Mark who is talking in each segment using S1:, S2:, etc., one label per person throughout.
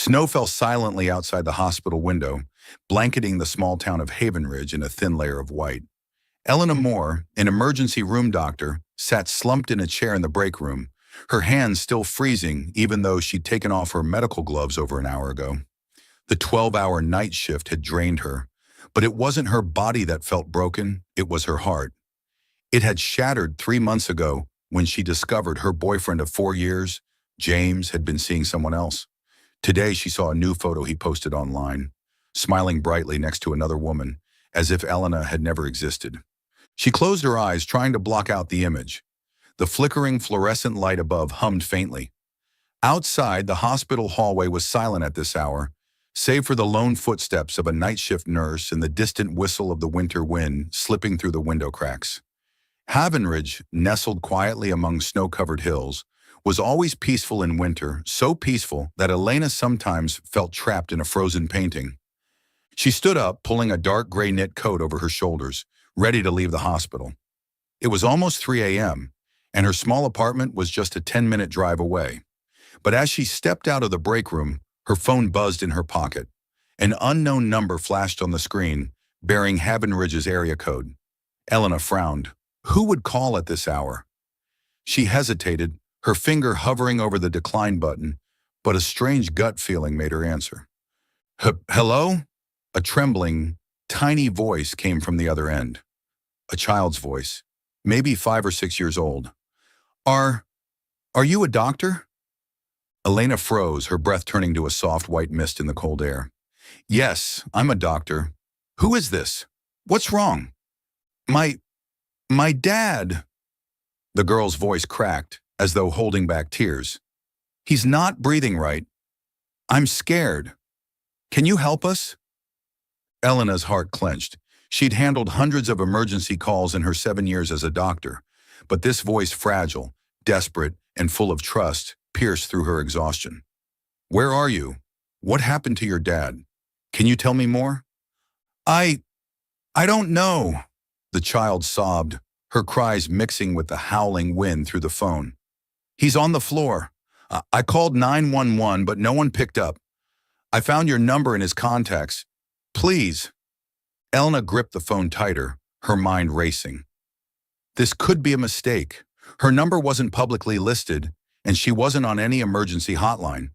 S1: Snow fell silently outside the hospital window, blanketing the small town of Haven Ridge in a thin layer of white. Elena Moore, an emergency room doctor, sat slumped in a chair in the break room, her hands still freezing even though she'd taken off her medical gloves over an hour ago. The 12-hour night shift had drained her, but it wasn't her body that felt broken, it was her heart. It had shattered 3 months ago when she discovered her boyfriend of 4 years, James, had been seeing someone else. Today she saw a new photo he posted online, smiling brightly next to another woman, as if Elena had never existed. She closed her eyes, trying to block out the image. The flickering fluorescent light above hummed faintly. Outside, the hospital hallway was silent at this hour, save for the lone footsteps of a night shift nurse and the distant whistle of the winter wind slipping through the window cracks. Haven Ridge, nestled quietly among snow-covered hills, was always peaceful in winter, so peaceful that Elena sometimes felt trapped in a frozen painting. She stood up, pulling a dark gray knit coat over her shoulders, ready to leave the hospital. It was almost 3 a.m., and her small apartment was just a 10-minute drive away. But as she stepped out of the break room, her phone buzzed in her pocket. An unknown number flashed on the screen, bearing Haven Ridge's area code. Elena frowned. Who would call at this hour? She hesitated, her finger hovering over the decline button, but a strange gut feeling made her answer. Hello? A trembling, tiny voice came from the other end. A child's voice, maybe 5 or 6 years old. Are you a doctor? Elena froze, her breath turning to a soft white mist in the cold air. Yes, I'm a doctor. Who is this? What's wrong? My dad. The girl's voice cracked, as though holding back tears. He's not breathing right. I'm scared. Can you help us? Elena's heart clenched. She'd handled hundreds of emergency calls in her 7 years as a doctor, but this voice, fragile, desperate, and full of trust, pierced through her exhaustion. Where are you? What happened to your dad? Can you tell me more? I don't know, the child sobbed, her cries mixing with the howling wind through the phone. He's on the floor. I called 911, but no one picked up. I found your number in his contacts. Please. Elena gripped the phone tighter, her mind racing. This could be a mistake. Her number wasn't publicly listed, and she wasn't on any emergency hotline.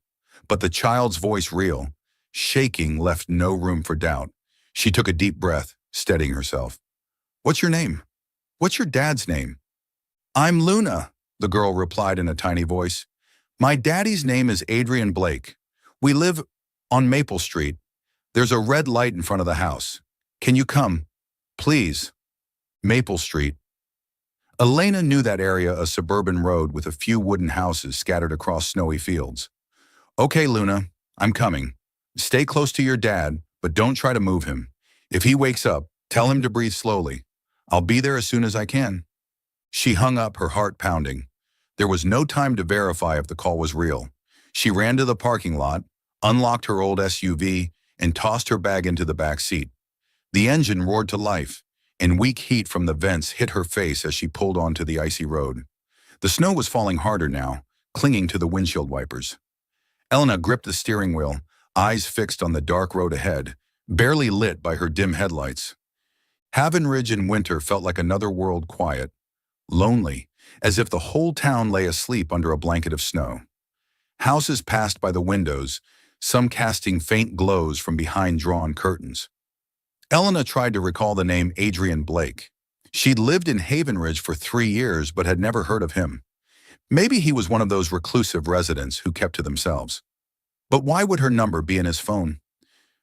S1: But the child's voice, real, shaking, left no room for doubt. She took a deep breath, steadying herself. What's your name? What's your dad's name? I'm Luna, the girl replied in a tiny voice. My daddy's name is Adrian Blake. We live on Maple Street. There's a red light in front of the house. Can you come? Please. Maple Street. Elena knew that area, a suburban road with a few wooden houses scattered across snowy fields. Okay, Luna, I'm coming. Stay close to your dad, but don't try to move him. If he wakes up, tell him to breathe slowly. I'll be there as soon as I can. She hung up, her heart pounding. There was no time to verify if the call was real. She ran to the parking lot, unlocked her old SUV, and tossed her bag into the back seat. The engine roared to life, and weak heat from the vents hit her face as she pulled onto the icy road. The snow was falling harder now, clinging to the windshield wipers. Elena gripped the steering wheel, eyes fixed on the dark road ahead, barely lit by her dim headlights. Haven Ridge in winter felt like another world, quiet, lonely, as if the whole town lay asleep under a blanket of snow. Houses passed by the windows, some casting faint glows from behind drawn curtains. Elena tried to recall the name Adrian Blake. She'd lived in Haven Ridge for 3 years but had never heard of him. Maybe he was one of those reclusive residents who kept to themselves. But why would her number be in his phone?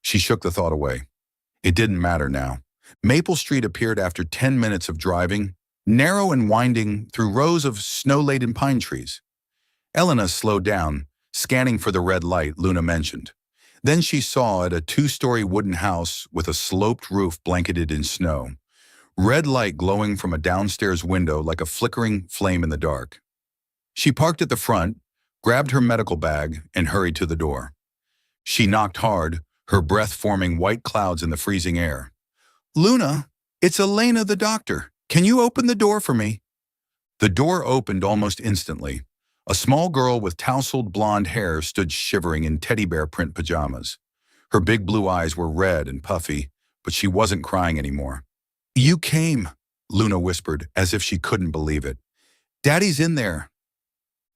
S1: She shook the thought away. It didn't matter now. Maple Street appeared after 10 minutes of driving, narrow and winding through rows of snow-laden pine trees. Elena slowed down, scanning for the red light Luna mentioned. Then she saw it, a 2-story wooden house with a sloped roof blanketed in snow. Red light glowing from a downstairs window like a flickering flame in the dark. She parked at the front, grabbed her medical bag, and hurried to the door. She knocked hard, her breath forming white clouds in the freezing air. Luna, it's Elena the doctor. Can you open the door for me? The door opened almost instantly. A small girl with tousled blonde hair stood shivering in teddy bear print pajamas. Her big blue eyes were red and puffy, but she wasn't crying anymore. "You came," Luna whispered, as if she couldn't believe it. "Daddy's in there."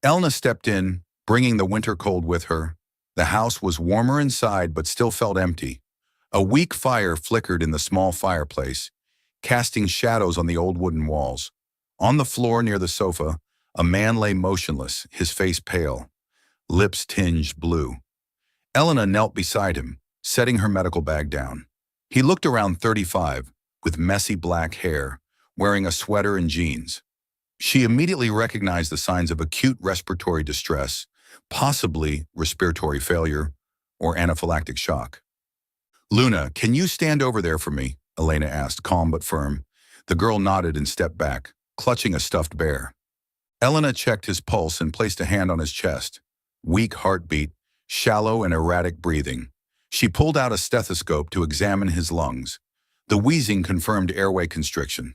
S1: Elna stepped in, bringing the winter cold with her. The house was warmer inside but still felt empty. A weak fire flickered in the small fireplace, casting shadows on the old wooden walls. On the floor near the sofa, a man lay motionless, his face pale, lips tinged blue. Elena knelt beside him, setting her medical bag down. He looked around 35, with messy black hair, wearing a sweater and jeans. She immediately recognized the signs of acute respiratory distress, possibly respiratory failure or anaphylactic shock. "Luna, can you stand over there for me?" Elena asked, calm but firm. The girl nodded and stepped back, clutching a stuffed bear. Elena checked his pulse and placed a hand on his chest. Weak heartbeat, shallow and erratic breathing. She pulled out a stethoscope to examine his lungs. The wheezing confirmed airway constriction.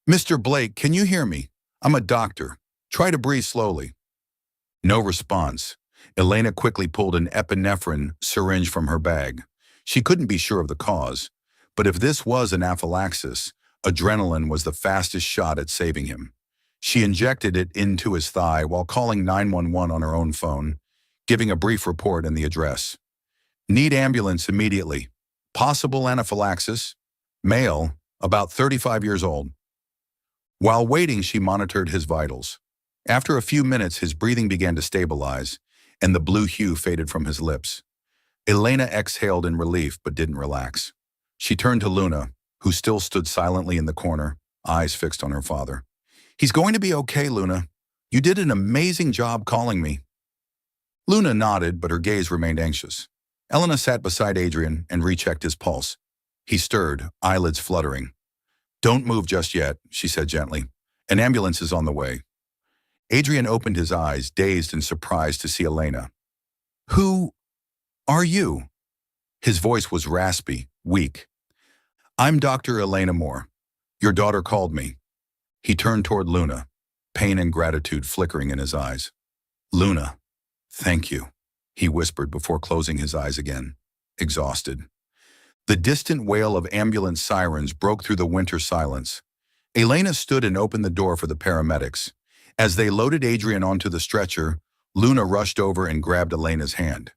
S1: "Mr. Blake, can you hear me? I'm a doctor. Try to breathe slowly." No response. Elena quickly pulled an epinephrine syringe from her bag. She couldn't be sure of the cause, but if this was anaphylaxis, adrenaline was the fastest shot at saving him. She injected it into his thigh while calling 911 on her own phone, giving a brief report and the address. "Need ambulance immediately. Possible anaphylaxis. Male, about 35 years old." While waiting, she monitored his vitals. After a few minutes, his breathing began to stabilize, and the blue hue faded from his lips. Elena exhaled in relief but didn't relax. She turned to Luna, who still stood silently in the corner, eyes fixed on her father. "He's going to be okay, Luna. You did an amazing job calling me." Luna nodded, but her gaze remained anxious. Elena sat beside Adrian and rechecked his pulse. He stirred, eyelids fluttering. "Don't move just yet," she said gently. "An ambulance is on the way." Adrian opened his eyes, dazed and surprised to see Elena. "Who are you?" His voice was raspy, weak. "I'm Dr. Elena Moore. Your daughter called me." He turned toward Luna, pain and gratitude flickering in his eyes. "Luna, thank you," he whispered before closing his eyes again, exhausted. The distant wail of ambulance sirens broke through the winter silence. Elena stood and opened the door for the paramedics. As they loaded Adrian onto the stretcher, Luna rushed over and grabbed Elena's hand.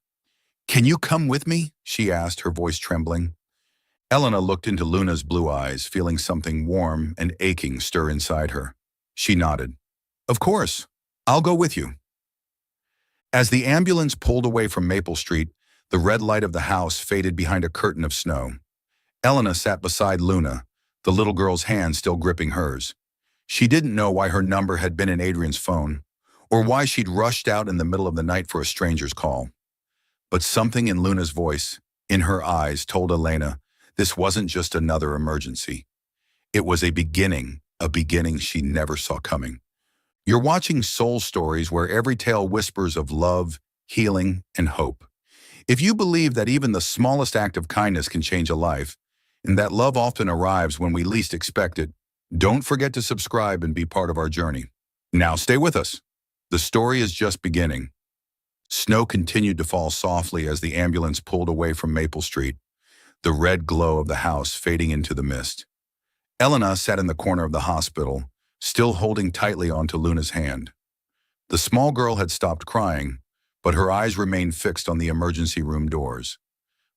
S1: "Can you come with me?" she asked, her voice trembling. Elena looked into Luna's blue eyes, feeling something warm and aching stir inside her. She nodded. "Of course. I'll go with you." As the ambulance pulled away from Maple Street, the red light of the house faded behind a curtain of snow. Elena sat beside Luna, the little girl's hand still gripping hers. She didn't know why her number had been in Adrian's phone, or why she'd rushed out in the middle of the night for a stranger's call. But something in Luna's voice, in her eyes, told Elena this wasn't just another emergency. It was a beginning she never saw coming. You're watching Soul Stories, where every tale whispers of love, healing, and hope. If you believe that even the smallest act of kindness can change a life, and that love often arrives when we least expect it, don't forget to subscribe and be part of our journey. Now stay with us. The story is just beginning. Snow continued to fall softly as the ambulance pulled away from Maple Street, the red glow of the house fading into the mist. Elena sat in the corner of the hospital, still holding tightly onto Luna's hand. The small girl had stopped crying, but her eyes remained fixed on the emergency room doors.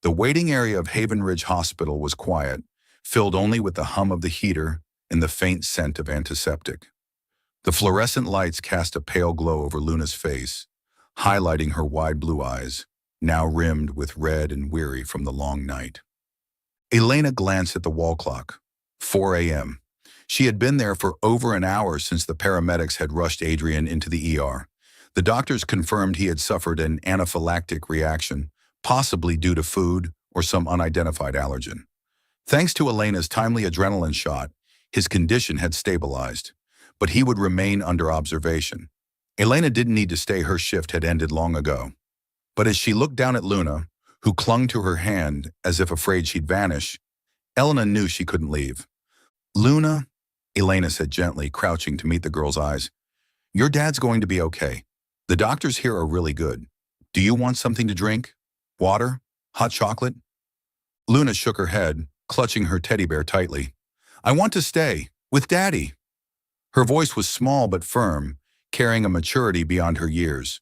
S1: The waiting area of Haven Ridge Hospital was quiet, filled only with the hum of the heater and the faint scent of antiseptic. The fluorescent lights cast a pale glow over Luna's face, highlighting her wide blue eyes, now rimmed with red and weary from the long night. Elena glanced at the wall clock. 4 a.m. She had been there for over an hour since the paramedics had rushed Adrian into the ER. The doctors confirmed he had suffered an anaphylactic reaction, possibly due to food or some unidentified allergen. Thanks to Elena's timely adrenaline shot, his condition had stabilized, but he would remain under observation. Elena didn't need to stay, her shift had ended long ago. But as she looked down at Luna, who clung to her hand as if afraid she'd vanish, Elena knew she couldn't leave. "Luna," Elena said gently, crouching to meet the girl's eyes, "your dad's going to be okay. The doctors here are really good. Do you want something to drink? Water? Hot chocolate? Luna shook her head, clutching her teddy bear tightly. I want to stay, with Daddy. Her voice was small but firm, carrying a maturity beyond her years.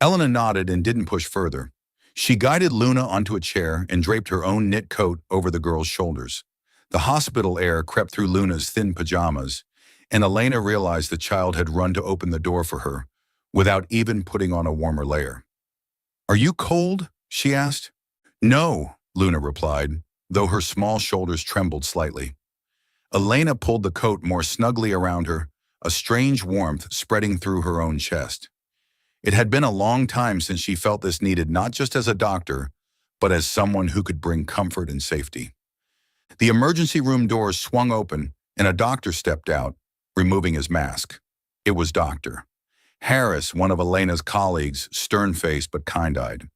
S1: Elena nodded and didn't push further. She guided Luna onto a chair and draped her own knit coat over the girl's shoulders. The hospital air crept through Luna's thin pajamas, and Elena realized the child had run to open the door for her, without even putting on a warmer layer. Are you cold? She asked. No, Luna replied, though her small shoulders trembled slightly. Elena pulled the coat more snugly around her, a strange warmth spreading through her own chest. It had been a long time since she felt this needed not just as a doctor, but as someone who could bring comfort and safety. The emergency room doors swung open, and a doctor stepped out, removing his mask. It was Dr. Harris, one of Elena's colleagues, stern-faced but kind-eyed.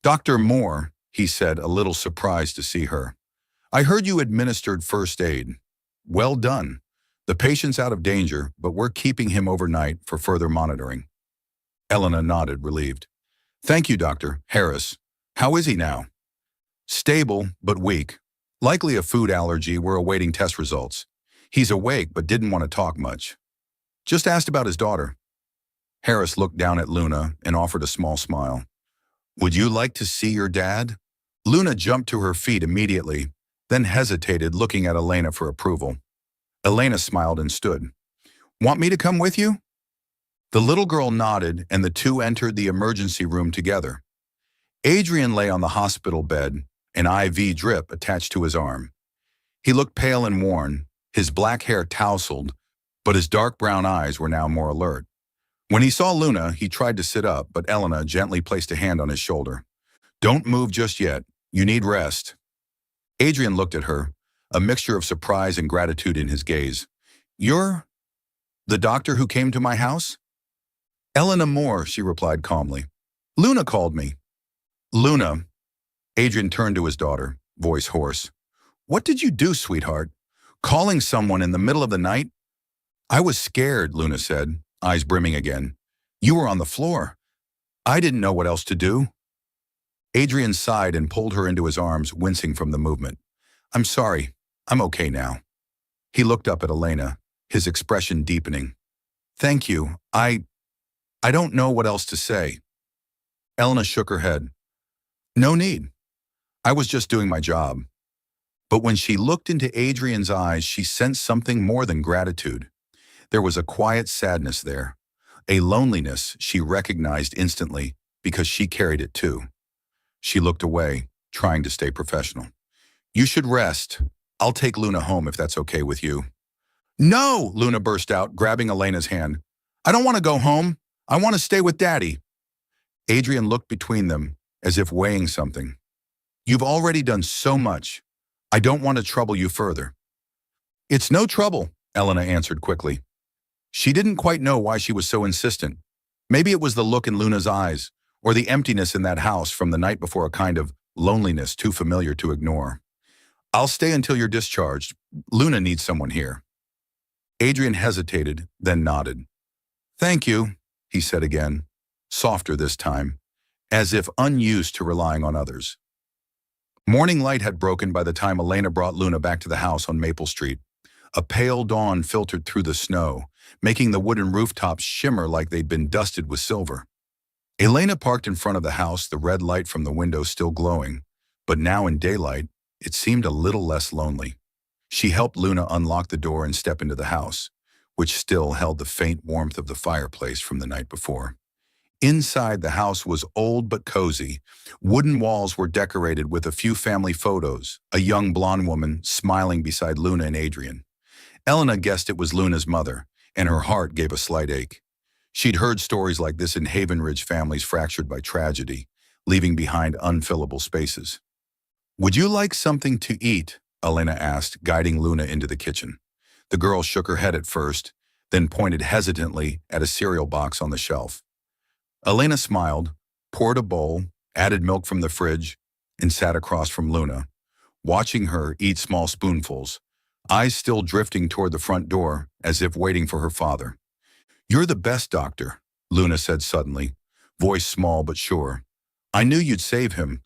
S1: Dr. Moore, he said, a little surprised to see her. I heard you administered first aid. Well done. The patient's out of danger, but we're keeping him overnight for further monitoring. Elena nodded, relieved. Thank you, Dr. Harris. How is he now? Stable, but weak. Likely a food allergy. We're awaiting test results. He's awake, but didn't want to talk much. Just asked about his daughter. Harris looked down at Luna and offered a small smile. Would you like to see your dad? Luna jumped to her feet immediately, then hesitated, looking at Elena for approval. Elena smiled and stood. Want me to come with you? The little girl nodded, and the two entered the emergency room together. Adrian lay on the hospital bed, an IV drip attached to his arm. He looked pale and worn, his black hair tousled, but his dark brown eyes were now more alert. When he saw Luna, he tried to sit up, but Elena gently placed a hand on his shoulder. Don't move just yet. You need rest. Adrian looked at her, a mixture of surprise and gratitude in his gaze. You're the doctor who came to my house? Elena Moore, she replied calmly. Luna called me. Luna. Adrian turned to his daughter, voice hoarse. What did you do, sweetheart? Calling someone in the middle of the night? I was scared, Luna said, eyes brimming again. You were on the floor. I didn't know what else to do. Adrian sighed and pulled her into his arms, wincing from the movement. I'm sorry. I'm okay now. He looked up at Elena, his expression deepening. Thank you. I don't know what else to say. Elena shook her head. No need. I was just doing my job. But when she looked into Adrian's eyes, she sensed something more than gratitude. There was a quiet sadness there, a loneliness she recognized instantly because she carried it too. She looked away, trying to stay professional. You should rest. I'll take Luna home if that's okay with you. No, Luna burst out, grabbing Elena's hand. I don't want to go home. I want to stay with Daddy. Adrian looked between them, as if weighing something. You've already done so much. I don't want to trouble you further. It's no trouble, Elena answered quickly. She didn't quite know why she was so insistent. Maybe it was the look in Luna's eyes, or the emptiness in that house from the night before, a kind of loneliness too familiar to ignore. I'll stay until you're discharged. Luna needs someone here. Adrian hesitated, then nodded. Thank you, he said again, softer this time, as if unused to relying on others. Morning light had broken by the time Elena brought Luna back to the house on Maple Street. A pale dawn filtered through the snow, making the wooden rooftops shimmer like they'd been dusted with silver. Elena parked in front of the house, the red light from the window still glowing, but now in daylight, it seemed a little less lonely. She helped Luna unlock the door and step into the house, which still held the faint warmth of the fireplace from the night before. Inside, the house was old but cozy. Wooden walls were decorated with a few family photos, a young blonde woman smiling beside Luna and Adrian. Elena guessed it was Luna's mother, and her heart gave a slight ache. She'd heard stories like this in Haven Ridge families fractured by tragedy, leaving behind unfillable spaces. Would you like something to eat? Elena asked, guiding Luna into the kitchen. The girl shook her head at first, then pointed hesitantly at a cereal box on the shelf. Elena smiled, poured a bowl, added milk from the fridge, and sat across from Luna, watching her eat small spoonfuls, eyes still drifting toward the front door as if waiting for her father. You're the best doctor, Luna said suddenly, voice small but sure. I knew you'd save him.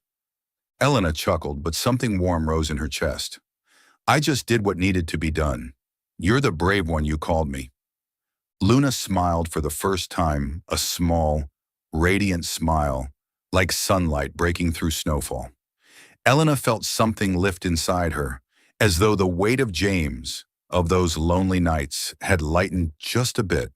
S1: Elena chuckled, but something warm rose in her chest. I just did what needed to be done. You're the brave one you called me. Luna smiled for the first time, a small, radiant smile, like sunlight breaking through snowfall. Elena felt something lift inside her, as though the weight of James, of those lonely nights, had lightened just a bit.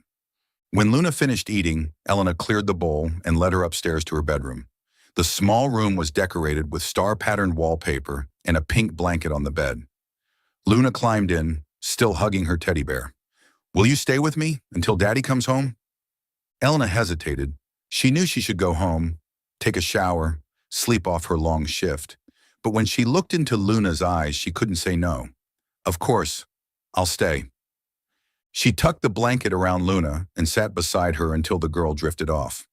S1: When Luna finished eating, Elena cleared the bowl and led her upstairs to her bedroom. The small room was decorated with star-patterned wallpaper and a pink blanket on the bed. Luna climbed in, still hugging her teddy bear. Will you stay with me until Daddy comes home? Elena hesitated. She knew she should go home, take a shower, sleep off her long shift. But when she looked into Luna's eyes, she couldn't say no. Of course, I'll stay. She tucked the blanket around Luna and sat beside her until the girl drifted off.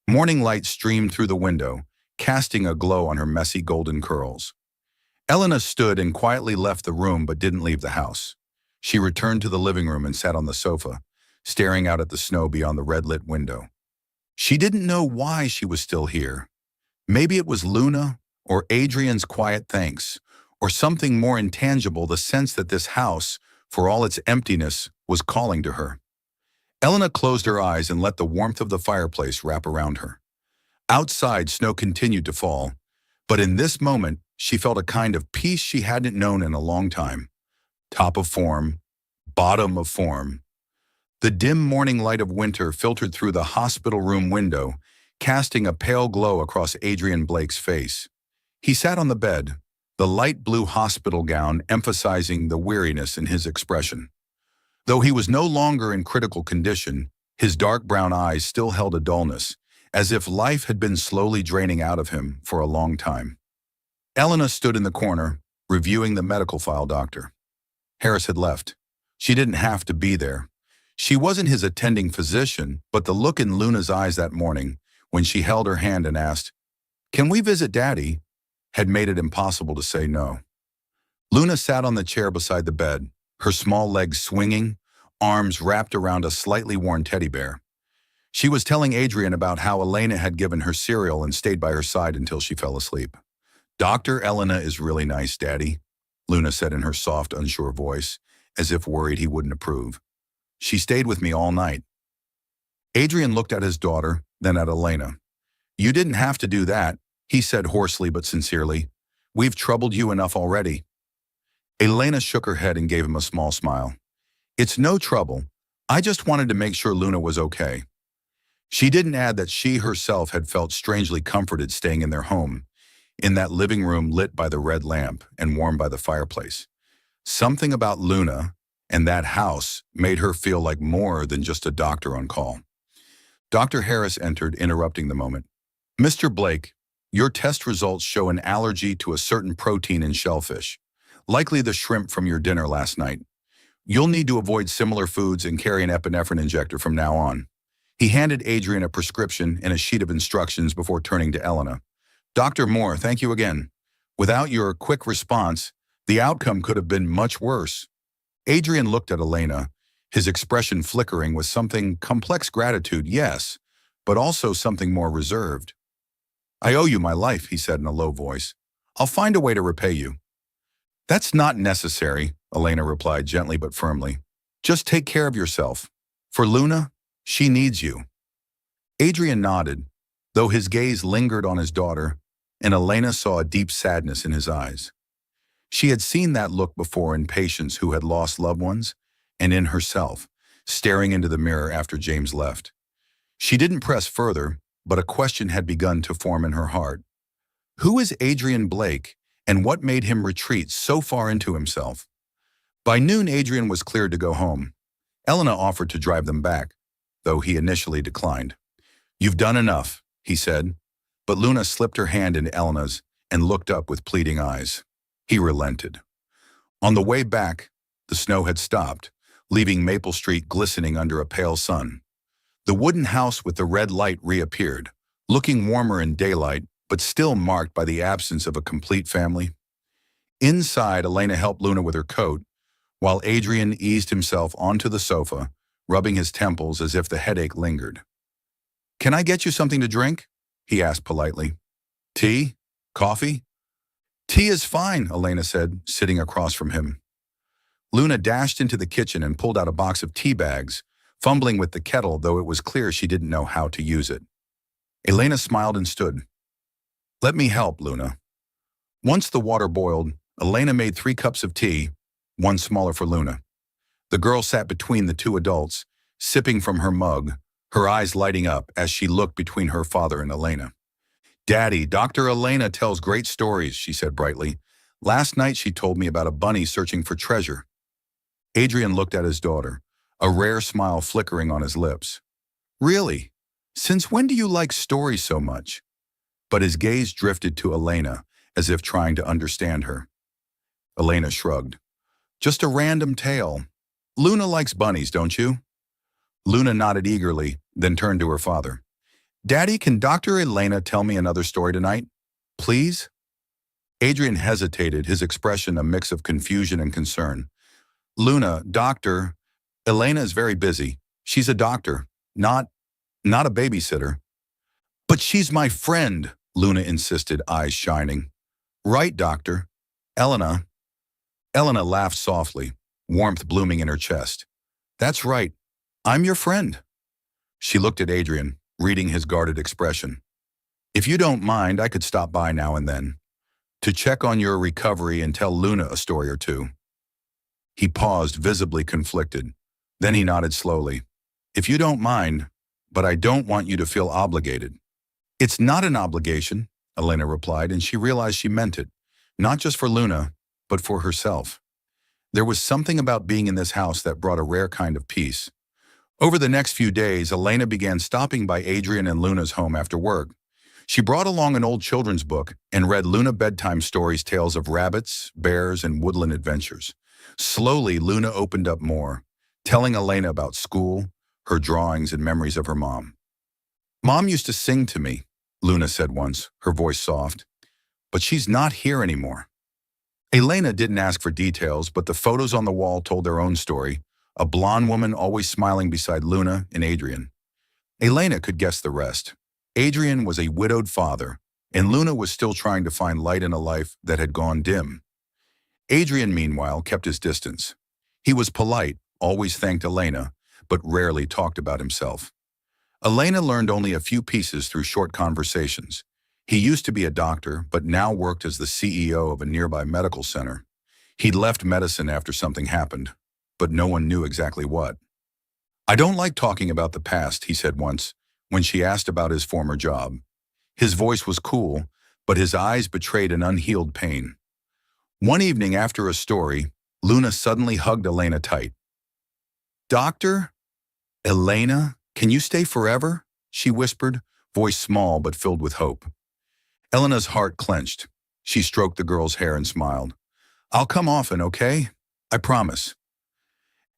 S1: Morning light streamed through the window, casting a glow on her messy golden curls. Elena stood and quietly left the room but didn't leave the house. She returned to the living room and sat on the sofa, staring out at the snow beyond the red-lit window. She didn't know why she was still here. Maybe it was Luna, or Adrian's quiet thanks, or something more intangible, the sense that this house, for all its emptiness, was calling to her. Elena closed her eyes and let the warmth of the fireplace wrap around her. Outside, snow continued to fall, but in this moment, she felt a kind of peace she hadn't known in a long time. Top of form, bottom of form. The dim morning light of winter filtered through the hospital room window, casting a pale glow across Adrian Blake's face. He sat on the bed, the light blue hospital gown emphasizing the weariness in his expression. Though he was no longer in critical condition, his dark brown eyes still held a dullness, as if life had been slowly draining out of him for a long time. Elena stood in the corner, reviewing the medical file doctor. Harris had left. She didn't have to be there. She wasn't his attending physician, but the look in Luna's eyes that morning, when she held her hand and asked, "Can we visit Daddy?" had made it impossible to say no. Luna sat on the chair beside the bed, her small legs swinging, arms wrapped around a slightly worn teddy bear. She was telling Adrian about how Elena had given her cereal and stayed by her side until she fell asleep. "Dr. Elena is really nice, Daddy," Luna said in her soft, unsure voice, as if worried he wouldn't approve. "She stayed with me all night." Adrian looked at his daughter, then at Elena. "You didn't have to do that," he said hoarsely but sincerely. "We've troubled you enough already." Elena shook her head and gave him a small smile. "It's no trouble. I just wanted to make sure Luna was okay." She didn't add that she herself had felt strangely comforted staying in their home, in that living room lit by the red lamp and warmed by the fireplace. Something about Luna and that house made her feel like more than just a doctor on call. Dr. Harris entered, interrupting the moment. "Mr. Blake, your test results show an allergy to a certain protein in shellfish, likely the shrimp from your dinner last night. You'll need to avoid similar foods and carry an epinephrine injector from now on." He handed Adrian a prescription and a sheet of instructions before turning to Elena. "Dr. Moore, thank you again. Without your quick response, the outcome could have been much worse." Adrian looked at Elena, his expression flickering with something complex gratitude, yes, but also something more reserved. "I owe you my life," he said in a low voice. "I'll find a way to repay you." "That's not necessary," Elena replied gently but firmly. "Just take care of yourself. For Luna, she needs you." Adrian nodded, though his gaze lingered on his daughter, and Elena saw a deep sadness in his eyes. She had seen that look before in patients who had lost loved ones, and in herself, staring into the mirror after James left. She didn't press further, but a question had begun to form in her heart. Who is Adrian Blake, and what made him retreat so far into himself? By noon, Adrian was cleared to go home. Elena offered to drive them back, though he initially declined. "You've done enough," he said, but Luna slipped her hand into Elena's and looked up with pleading eyes. He relented. On the way back, the snow had stopped, leaving Maple Street glistening under a pale sun. The wooden house with the red light reappeared, looking warmer in daylight, but still marked by the absence of a complete family. Inside, Elena helped Luna with her coat, while Adrian eased himself onto the sofa, rubbing his temples as if the headache lingered. Can I get you something to drink? He asked politely. Tea? Coffee? Tea is fine, Elena said, sitting across from him. Luna dashed into the kitchen and pulled out a box of tea bags, fumbling with the kettle, though it was clear she didn't know how to use it. Elena smiled and stood. Let me help, Luna. Once the water boiled, Elena made 3 cups of tea, one smaller for Luna. The girl sat between the 2 adults, sipping from her mug, her eyes lighting up as she looked between her father and Elena. Daddy, Dr. Elena tells great stories, she said brightly. Last night she told me about a bunny searching for treasure. Adrian looked at his daughter, a rare smile flickering on his lips. Really? Since when do you like stories so much? But his gaze drifted to Elena, as if trying to understand her. Elena shrugged. Just a random tale. Luna likes bunnies, don't you? Luna nodded eagerly, then turned to her father. Daddy, can Dr. Elena tell me another story tonight? Please? Adrian hesitated, his expression a mix of confusion and concern. Luna, doctor, Elena is very busy. She's a doctor, not a babysitter. But she's my friend, Luna insisted, eyes shining. Right, doctor. Elena laughed softly, warmth blooming in her chest. That's right. I'm your friend. She looked at Adrian, reading his guarded expression. If you don't mind, I could stop by now and then, to check on your recovery and tell Luna a story or two. He paused, visibly conflicted. Then he nodded slowly. If you don't mind, but I don't want you to feel obligated. It's not an obligation, Elena replied, and she realized she meant it, not just for Luna, but for herself. There was something about being in this house that brought a rare kind of peace. Over the next few days, Elena began stopping by Adrian and Luna's home after work. She brought along an old children's book and read Luna bedtime stories, tales of rabbits, bears, and woodland adventures. Slowly, Luna opened up more, telling Elena about school, her drawings, and memories of her mom. Mom used to sing to me, Luna said once, her voice soft. But she's not here anymore. Elena didn't ask for details, but the photos on the wall told their own story, a blonde woman always smiling beside Luna and Adrian. Elena could guess the rest. Adrian was a widowed father, and Luna was still trying to find light in a life that had gone dim. Adrian, meanwhile, kept his distance. He was polite, always thanked Elena, but rarely talked about himself. Elena learned only a few pieces through short conversations. He used to be a doctor, but now worked as the CEO of a nearby medical center. He'd left medicine after something happened, but no one knew exactly what. I don't like talking about the past, he said once, when she asked about his former job. His voice was cool, but his eyes betrayed an unhealed pain. One evening after a story, Luna suddenly hugged Elena tight. Doctor? Elena, can you stay forever? She whispered, voice small but filled with hope. Elena's heart clenched. She stroked the girl's hair and smiled. I'll come often, okay? I promise.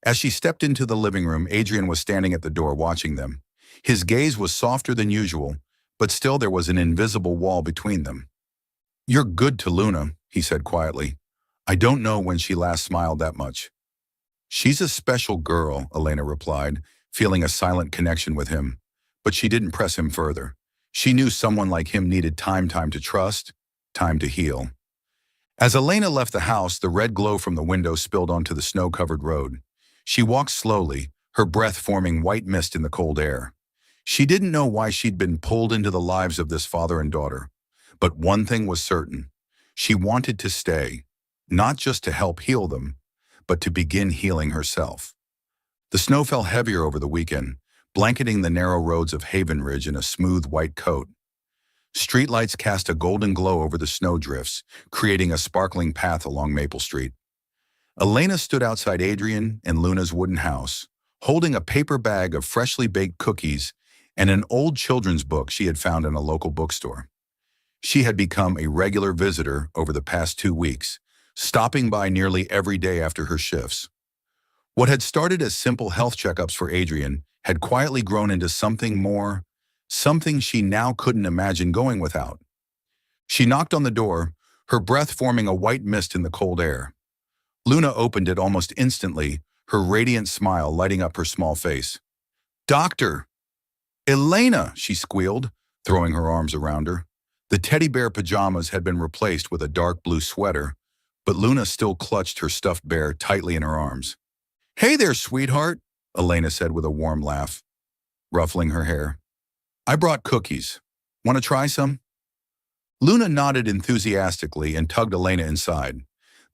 S1: As she stepped into the living room, Adrian was standing at the door watching them. His gaze was softer than usual, but still there was an invisible wall between them. You're good to Luna, he said quietly. I don't know when she last smiled that much. She's a special girl, Elena replied, feeling a silent connection with him. But she didn't press him further. She knew someone like him needed time to trust, time to heal. As Elena left the house, the red glow from the window spilled onto the snow-covered road. She walked slowly, her breath forming white mist in the cold air. She didn't know why she'd been pulled into the lives of this father and daughter. But one thing was certain. She wanted to stay, not just to help heal them, but to begin healing herself. The snow fell heavier over the weekend, blanketing the narrow roads of Haven Ridge in a smooth white coat. Streetlights cast a golden glow over the snowdrifts, creating a sparkling path along Maple Street. Elena stood outside Adrian and Luna's wooden house, holding a paper bag of freshly baked cookies and an old children's book she had found in a local bookstore. She had become a regular visitor over the past 2 weeks, stopping by nearly every day after her shifts. What had started as simple health checkups for Adrian had quietly grown into something more, something she now couldn't imagine going without. She knocked on the door, her breath forming a white mist in the cold air. Luna opened it almost instantly, her radiant smile lighting up her small face. Doctor! Elena, she squealed, throwing her arms around her. The teddy bear pajamas had been replaced with a dark blue sweater, but Luna still clutched her stuffed bear tightly in her arms. Hey there, sweetheart, Elena said with a warm laugh, ruffling her hair. I brought cookies. Want to try some? Luna nodded enthusiastically and tugged Elena inside.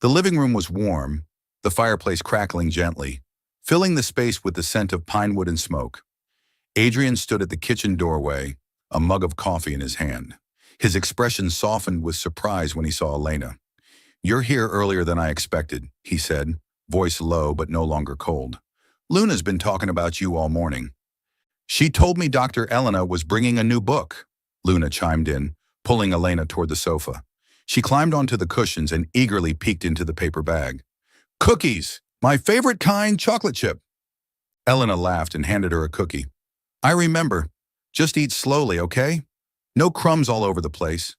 S1: The living room was warm, the fireplace crackling gently, filling the space with the scent of pine wood and smoke. Adrian stood at the kitchen doorway, a mug of coffee in his hand. His expression softened with surprise when he saw Elena. You're here earlier than I expected, he said, voice low but no longer cold. Luna's been talking about you all morning. She told me Dr. Elena was bringing a new book, Luna chimed in, pulling Elena toward the sofa. She climbed onto the cushions and eagerly peeked into the paper bag. Cookies! My favorite kind, chocolate chip! Elena laughed and handed her a cookie. I remember. Just eat slowly, okay? No crumbs all over the place.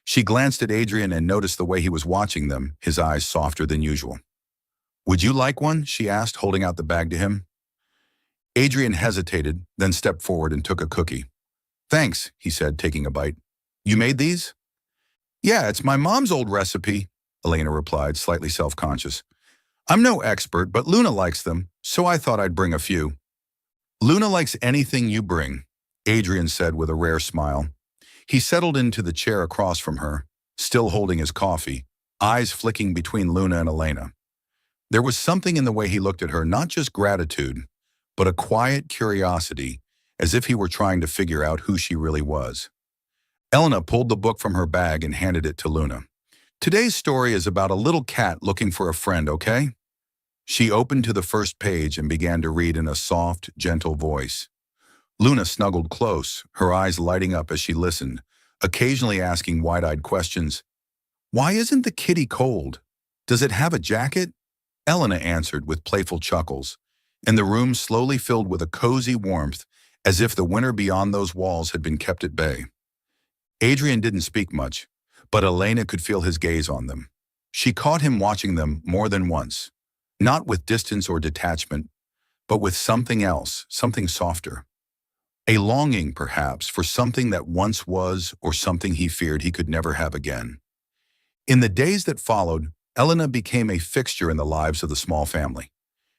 S1: She glanced at Adrian and noticed the way he was watching them, his eyes softer than usual. Would you like one? She asked, holding out the bag to him. Adrian hesitated, then stepped forward and took a cookie. Thanks, he said, taking a bite. You made these? Yeah, it's my mom's old recipe, Elena replied, slightly self-conscious. I'm no expert, but Luna likes them, so I thought I'd bring a few. Luna likes anything you bring, Adrian said with a rare smile. He settled into the chair across from her, still holding his coffee, eyes flicking between Luna and Elena. There was something in the way he looked at her, not just gratitude, but a quiet curiosity, as if he were trying to figure out who she really was. Elena pulled the book from her bag and handed it to Luna. Today's story is about a little cat looking for a friend, okay? She opened to the first page and began to read in a soft, gentle voice. Luna snuggled close, her eyes lighting up as she listened, occasionally asking wide-eyed questions. Why isn't the kitty cold? Does it have a jacket? Elena answered with playful chuckles, and the room slowly filled with a cozy warmth, as if the winter beyond those walls had been kept at bay. Adrian didn't speak much, but Elena could feel his gaze on them. She caught him watching them more than once, not with distance or detachment, but with something else, something softer. A longing, perhaps, for something that once was or something he feared he could never have again. In the days that followed, Elena became a fixture in the lives of the small family.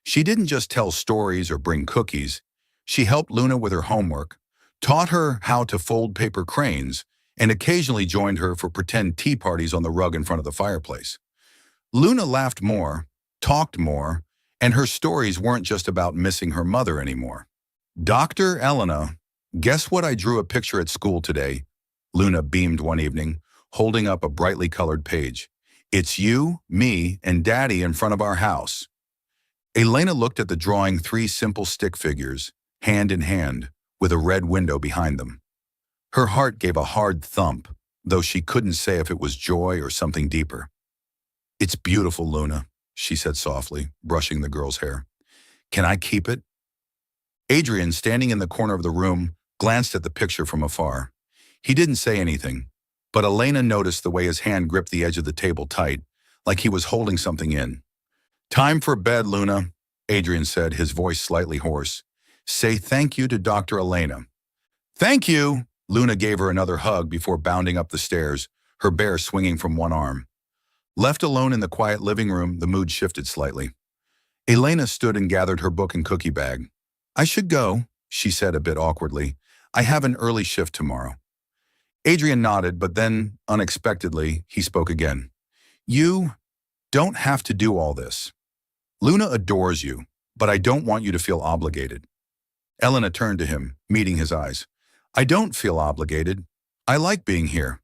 S1: She didn't just tell stories or bring cookies. She helped Luna with her homework, taught her how to fold paper cranes, and occasionally joined her for pretend tea parties on the rug in front of the fireplace. Luna laughed more, talked more, and her stories weren't just about missing her mother anymore. Dr. Elena, guess what I drew a picture at school today? Luna beamed one evening, holding up a brightly colored page. It's you, me, and Daddy in front of our house. Elena looked at the drawing, 3 simple stick figures, hand in hand, with a red window behind them. Her heart gave a hard thump, though she couldn't say if it was joy or something deeper. It's beautiful, Luna, she said softly, brushing the girl's hair. Can I keep it? Adrian, standing in the corner of the room, glanced at the picture from afar. He didn't say anything, but Elena noticed the way his hand gripped the edge of the table tight, like he was holding something in. Time for bed, Luna, Adrian said, his voice slightly hoarse. Say thank you to Dr. Elena. Thank you! Luna gave her another hug before bounding up the stairs, her bear swinging from one arm. Left alone in the quiet living room, the mood shifted slightly. Elena stood and gathered her book and cookie bag. I should go, she said a bit awkwardly. I have an early shift tomorrow. Adrian nodded, but then, unexpectedly, he spoke again. You don't have to do all this. Luna adores you, but I don't want you to feel obligated. Elena turned to him, meeting his eyes. I don't feel obligated. I like being here.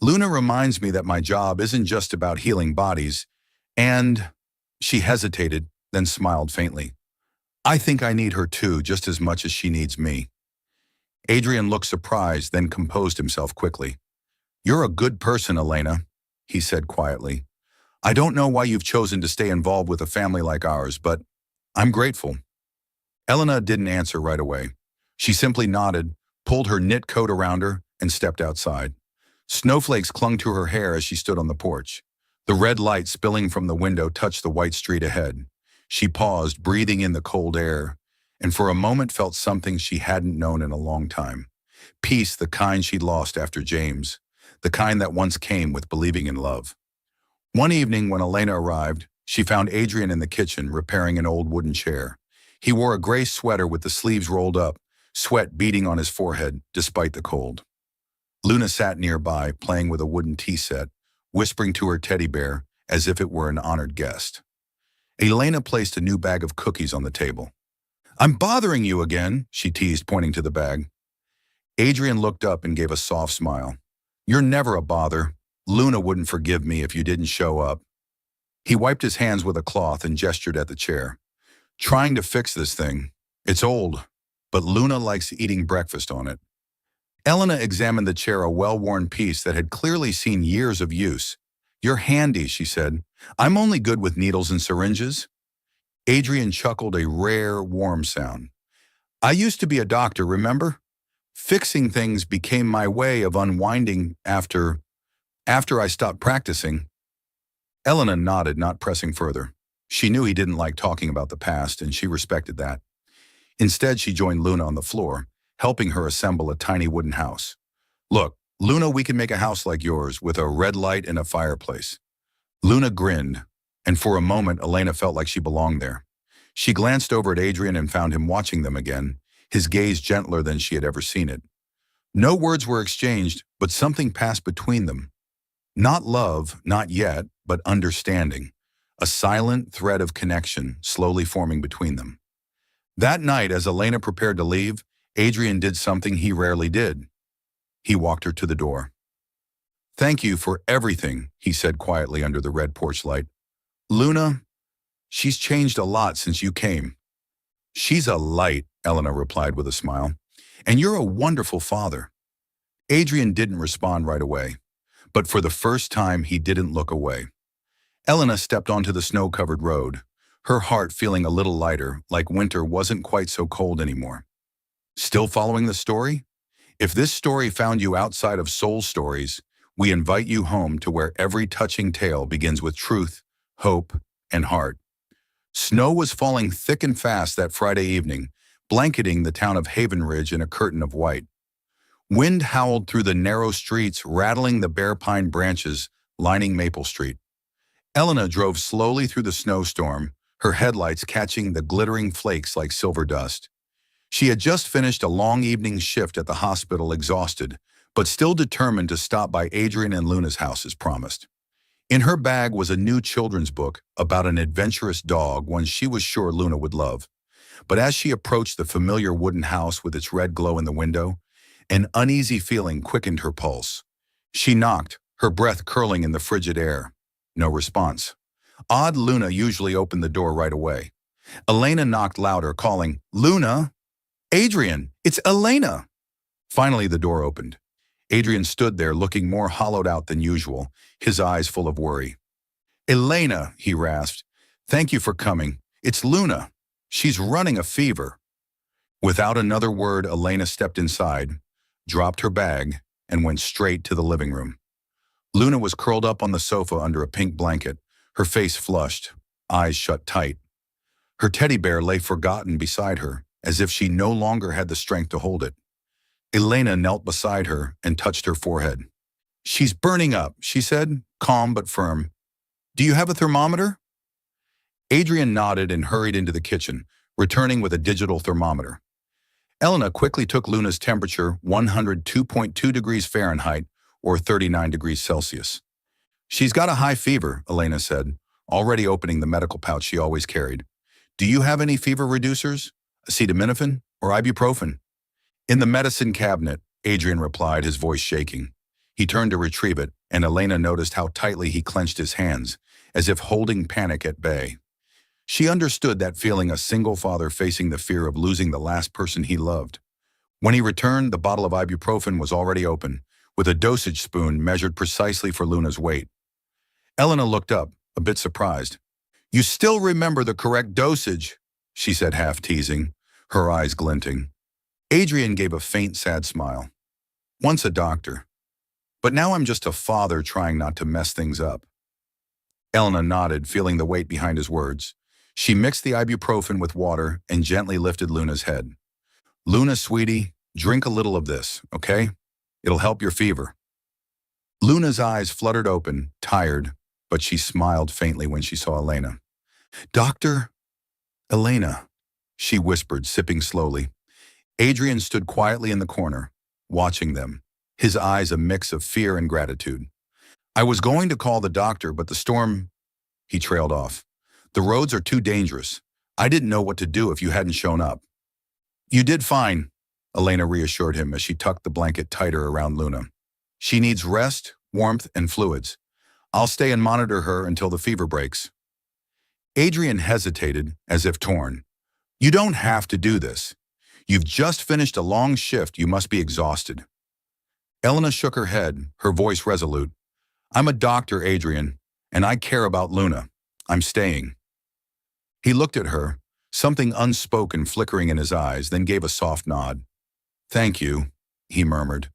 S1: Luna reminds me that my job isn't just about healing bodies, and she hesitated, then smiled faintly. I think I need her too, just as much as she needs me. Adrian looked surprised, then composed himself quickly. You're a good person, Elena, he said quietly. I don't know why you've chosen to stay involved with a family like ours, but I'm grateful. Elena didn't answer right away. She simply nodded, pulled her knit coat around her, and stepped outside. Snowflakes clung to her hair as she stood on the porch. The red light spilling from the window touched the white street ahead. She paused, breathing in the cold air, and for a moment felt something she hadn't known in a long time. Peace, the kind she'd lost after James, the kind that once came with believing in love. One evening when Elena arrived, she found Adrian in the kitchen repairing an old wooden chair. He wore a gray sweater with the sleeves rolled up, sweat beading on his forehead despite the cold. Luna sat nearby, playing with a wooden tea set, whispering to her teddy bear as if it were an honored guest. Elena placed a new bag of cookies on the table. "I'm bothering you again," she teased, pointing to the bag. Adrian looked up and gave a soft smile. "You're never a bother. Luna wouldn't forgive me if you didn't show up." He wiped his hands with a cloth and gestured at the chair. "Trying to fix this thing. It's old, but Luna likes eating breakfast on it." Elena examined the chair, a well-worn piece that had clearly seen years of use. "You're handy," she said. "I'm only good with needles and syringes." Adrian chuckled, a rare, warm sound. "I used to be a doctor, remember? Fixing things became my way of unwinding after I stopped practicing." Elena nodded, not pressing further. She knew he didn't like talking about the past, and she respected that. Instead, she joined Luna on the floor, helping her assemble a tiny wooden house. "Look, Luna, we can make a house like yours with a red light and a fireplace." Luna grinned, and for a moment Elena felt like she belonged there. She glanced over at Adrian and found him watching them again, his gaze gentler than she had ever seen it. No words were exchanged, but something passed between them. Not love, not yet, but understanding. A silent thread of connection slowly forming between them. That night, as Elena prepared to leave, Adrian did something he rarely did. He walked her to the door. "Thank you for everything," he said quietly under the red porch light. "Luna, she's changed a lot since you came." "She's a light," Elena replied with a smile. "And you're a wonderful father." Adrian didn't respond right away, but for the first time he didn't look away. Elena stepped onto the snow-covered road, her heart feeling a little lighter, like winter wasn't quite so cold anymore. Still following the story? If this story found you outside of Soul Stories, we invite you home to where every touching tale begins with truth, hope, and heart. Snow was falling thick and fast that Friday evening, blanketing the town of Haven Ridge in a curtain of white. Wind howled through the narrow streets, rattling the bare pine branches lining Maple Street. Elena drove slowly through the snowstorm, her headlights catching the glittering flakes like silver dust. She had just finished a long evening shift at the hospital, exhausted, but still determined to stop by Adrian and Luna's house as promised. In her bag was a new children's book about an adventurous dog, one she was sure Luna would love. But as she approached the familiar wooden house with its red glow in the window, an uneasy feeling quickened her pulse. She knocked, her breath curling in the frigid air. No response. Odd, Luna usually opened the door right away. Elena knocked louder, calling, "Luna! Adrian, it's Elena!" Finally, the door opened. Adrian stood there looking more hollowed out than usual, his eyes full of worry. "Elena," he rasped, "thank you for coming. It's Luna. She's running a fever." Without another word, Elena stepped inside, dropped her bag, and went straight to the living room. Luna was curled up on the sofa under a pink blanket, her face flushed, eyes shut tight. Her teddy bear lay forgotten beside her, as if she no longer had the strength to hold it. Elena knelt beside her and touched her forehead. "She's burning up," she said, calm but firm. "Do you have a thermometer?" Adrian nodded and hurried into the kitchen, returning with a digital thermometer. Elena quickly took Luna's temperature, 102.2 degrees Fahrenheit, or 39 degrees Celsius. "She's got a high fever," Elena said, already opening the medical pouch she always carried. "Do you have any fever reducers? Acetaminophen or ibuprofen?" "In the medicine cabinet," Adrian replied, his voice shaking. He turned to retrieve it, and Elena noticed how tightly he clenched his hands, as if holding panic at bay. She understood that feeling, a single father facing the fear of losing the last person he loved. When he returned, the bottle of ibuprofen was already open, with a dosage spoon measured precisely for Luna's weight. Elena looked up, a bit surprised. "You still remember the correct dosage," she said, half teasing, her eyes glinting. Adrian gave a faint, sad smile. "Once a doctor, but now I'm just a father trying not to mess things up." Elena nodded, feeling the weight behind his words. She mixed the ibuprofen with water and gently lifted Luna's head. Luna, sweetie, drink a little of this, okay? It'll help your fever. Luna's eyes fluttered open, tired, but she smiled faintly when she saw Elena. Doctor, Elena, she whispered, sipping slowly. Adrian stood quietly in the corner, watching them, his eyes a mix of fear and gratitude. I was going to call the doctor, but the storm, he trailed off. The roads are too dangerous. I didn't know what to do if you hadn't shown up. You did fine, Elena reassured him as she tucked the blanket tighter around Luna. She needs rest, warmth, and fluids. I'll stay and monitor her until the fever breaks. Adrian hesitated, as if torn. You don't have to do this. You've just finished a long shift. You must be exhausted. Elena shook her head, her voice resolute. I'm a doctor, Adrian, and I care about Luna. I'm staying. He looked at her, something unspoken flickering in his eyes, then gave a soft nod. Thank you, he murmured.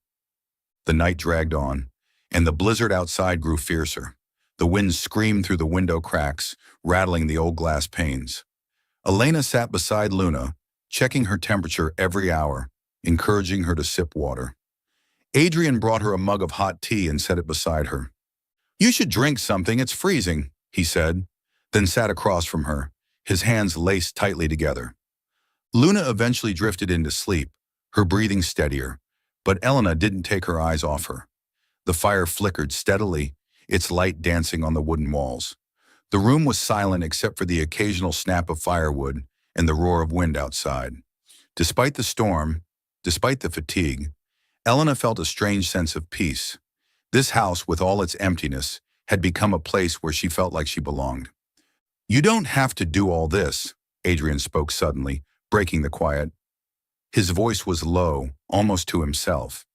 S1: The night dragged on, and the blizzard outside grew fiercer. The wind screamed through the window cracks, rattling the old glass panes. Elena sat beside Luna, checking her temperature every hour, encouraging her to sip water. Adrian brought her a mug of hot tea and set it beside her. You should drink something, it's freezing, he said, then sat across from her, his hands laced tightly together. Luna eventually drifted into sleep, her breathing steadier, but Elena didn't take her eyes off her. The fire flickered steadily, its light dancing on the wooden walls. The room was silent except for the occasional snap of firewood and the roar of wind outside. Despite the storm, despite the fatigue, Elena felt a strange sense of peace. This house, with all its emptiness, had become a place where she felt like she belonged. You don't have to do all this, Adrian spoke suddenly, breaking the quiet. His voice was low, almost to himself.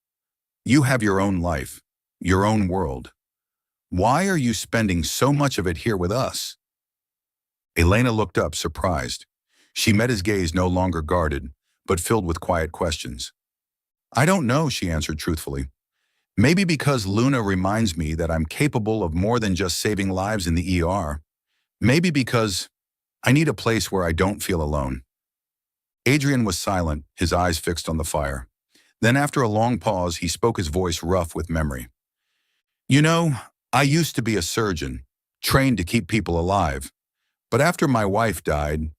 S1: You have your own life, your own world. Why are you spending so much of it here with us? Elena looked up, surprised. She met his gaze no longer guarded, but filled with quiet questions. I don't know, she answered truthfully. Maybe because Luna reminds me that I'm capable of more than just saving lives in the ER. Maybe because I need a place where I don't feel alone. Adrian was silent, his eyes fixed on the fire. Then after a long pause, he spoke, his voice rough with memory. You know, I used to be a surgeon, trained to keep people alive. But after my wife died,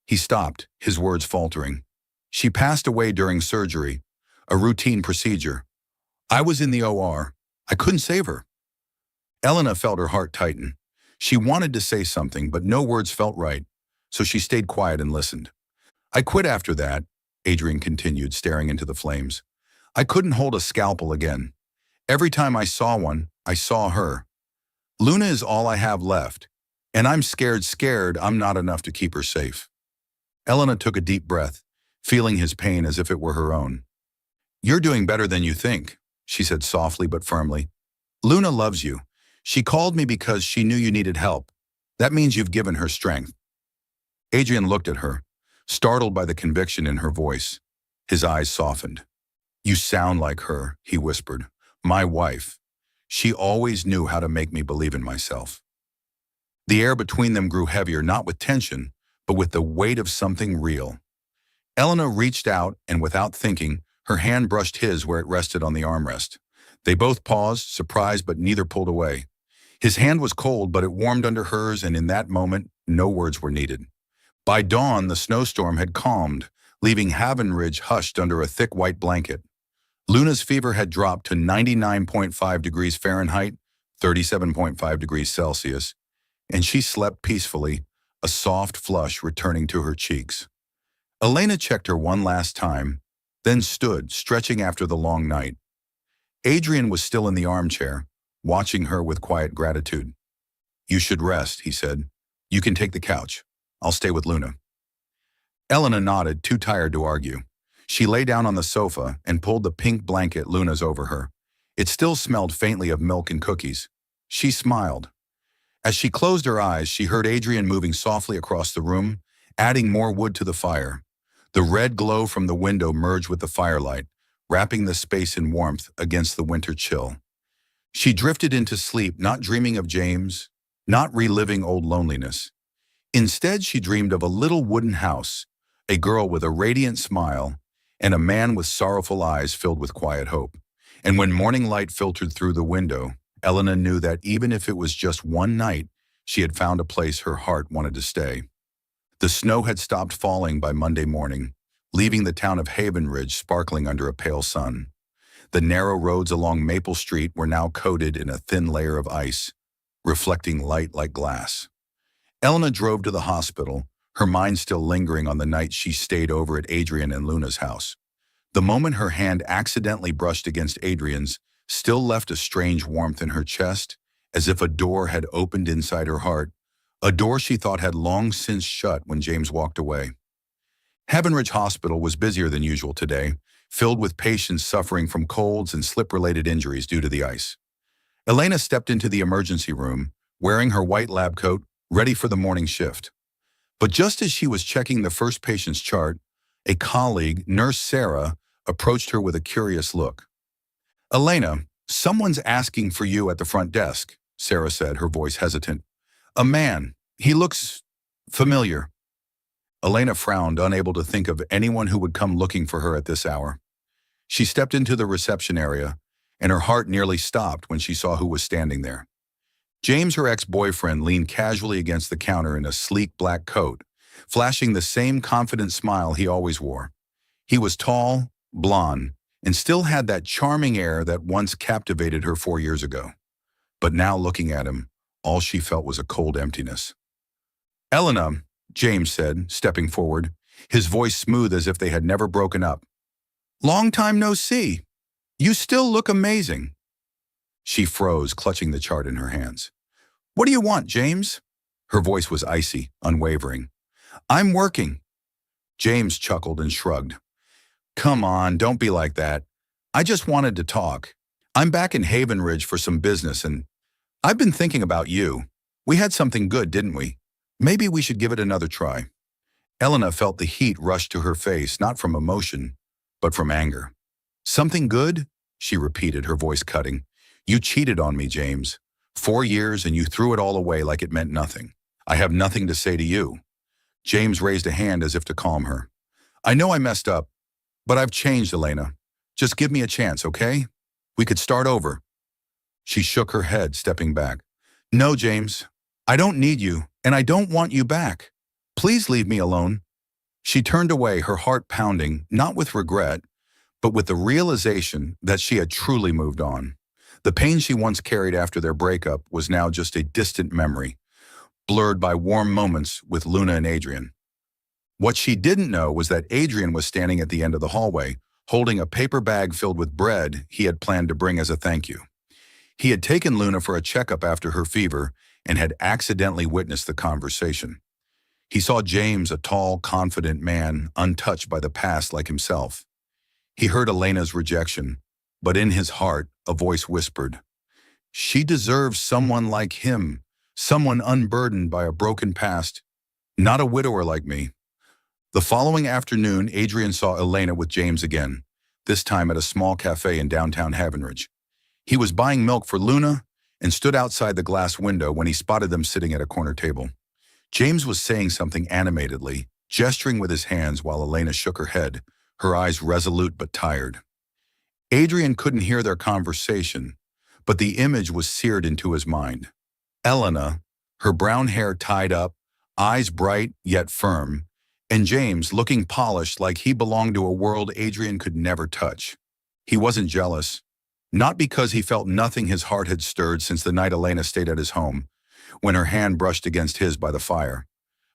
S1: he stopped, his words faltering. She passed away during surgery, a routine procedure. I was in the OR. I couldn't save her. Elena felt her heart tighten. She wanted to say something, but no words felt right, so she stayed quiet and listened. I quit after that, Adrian continued, staring into the flames. I couldn't hold a scalpel again. Every time I saw one, I saw her. Luna is all I have left, and I'm scared I'm not enough to keep her safe. Elena took a deep breath, feeling his pain as if it were her own. You're doing better than you think, she said softly but firmly. Luna loves you. She called me because she knew you needed help. That means you've given her strength. Adrian looked at her, startled by the conviction in her voice. His eyes softened. You sound like her, he whispered. My wife. She always knew how to make me believe in myself. The air between them grew heavier, not with tension, but with the weight of something real. Elena reached out and, without thinking, her hand brushed his where it rested on the armrest. They both paused, surprised, but neither pulled away. His hand was cold, but it warmed under hers, and in that moment, no words were needed. By dawn, the snowstorm had calmed, leaving Haven Ridge hushed under a thick white blanket. Luna's fever had dropped to 99.5 degrees Fahrenheit, 37.5 degrees Celsius, and she slept peacefully, a soft flush returning to her cheeks. Elena checked her one last time, then stood, stretching after the long night. Adrian was still in the armchair, watching her with quiet gratitude. You should rest, he said. You can take the couch. I'll stay with Luna. Elena nodded, too tired to argue. She lay down on the sofa and pulled the pink blanket Luna's over her. It still smelled faintly of milk and cookies. She smiled. As she closed her eyes, she heard Adrian moving softly across the room, adding more wood to the fire. The red glow from the window merged with the firelight, wrapping the space in warmth against the winter chill. She drifted into sleep, not dreaming of James, not reliving old loneliness. Instead, she dreamed of a little wooden house, a girl with a radiant smile, and a man with sorrowful eyes filled with quiet hope. And when morning light filtered through the window, Elena knew that even if it was just one night, she had found a place her heart wanted to stay. The snow had stopped falling by Monday morning, leaving the town of Haven Ridge sparkling under a pale sun. The narrow roads along Maple Street were now coated in a thin layer of ice, reflecting light like glass. Elena drove to the hospital, her mind still lingering on the night she stayed over at Adrian and Luna's house. The moment her hand accidentally brushed against Adrian's still left a strange warmth in her chest, as if a door had opened inside her heart, a door she thought had long since shut when James walked away. Haven Ridge Hospital was busier than usual today, filled with patients suffering from colds and slip-related injuries due to the ice. Elena stepped into the emergency room, wearing her white lab coat, ready for the morning shift. But just as she was checking the first patient's chart, a colleague, Nurse Sarah, approached her with a curious look. "Elena, someone's asking for you at the front desk," Sarah said, her voice hesitant. "A man. He looks familiar." Elena frowned, unable to think of anyone who would come looking for her at this hour. She stepped into the reception area, and her heart nearly stopped when she saw who was standing there. James, her ex-boyfriend, leaned casually against the counter in a sleek black coat, flashing the same confident smile he always wore. He was tall, blonde, and still had that charming air that once captivated her 4 years ago. But now, looking at him, all she felt was a cold emptiness. "Elena," James said, stepping forward, his voice smooth as if they had never broken up. "Long time no see. You still look amazing." She froze, clutching the chart in her hands. "What do you want, James?" Her voice was icy, unwavering. "I'm working." James chuckled and shrugged. "Come on, don't be like that. I just wanted to talk. I'm back in Haven Ridge for some business, and I've been thinking about you. We had something good, didn't we? Maybe we should give it another try." Elena felt the heat rush to her face, not from emotion, but from anger. "Something good?" she repeated, her voice cutting. "You cheated on me, James. 4 years, and you threw it all away like it meant nothing. I have nothing to say to you." James raised a hand as if to calm her. "I know I messed up, but I've changed, Elena. Just give me a chance, okay? We could start over." She shook her head, stepping back. "No, James. I don't need you, and I don't want you back. Please leave me alone." She turned away, her heart pounding, not with regret, but with the realization that she had truly moved on. The pain she once carried after their breakup was now just a distant memory, blurred by warm moments with Luna and Adrian. What she didn't know was that Adrian was standing at the end of the hallway, holding a paper bag filled with bread he had planned to bring as a thank you. He had taken Luna for a checkup after her fever and had accidentally witnessed the conversation. He saw James, a tall, confident man, untouched by the past like himself. He heard Elena's rejection, but in his heart, a voice whispered, "She deserves someone like him, someone unburdened by a broken past, not a widower like me." The following afternoon, Adrian saw Elena with James again, this time at a small cafe in downtown Haven Ridge. He was buying milk for Luna and stood outside the glass window when he spotted them sitting at a corner table. James was saying something animatedly, gesturing with his hands while Elena shook her head, her eyes resolute but tired. Adrian couldn't hear their conversation, but the image was seared into his mind. Elena, her brown hair tied up, eyes bright yet firm, and James looking polished like he belonged to a world Adrian could never touch. He wasn't jealous, not because he felt nothing his heart had stirred since the night Elena stayed at his home, when her hand brushed against his by the fire.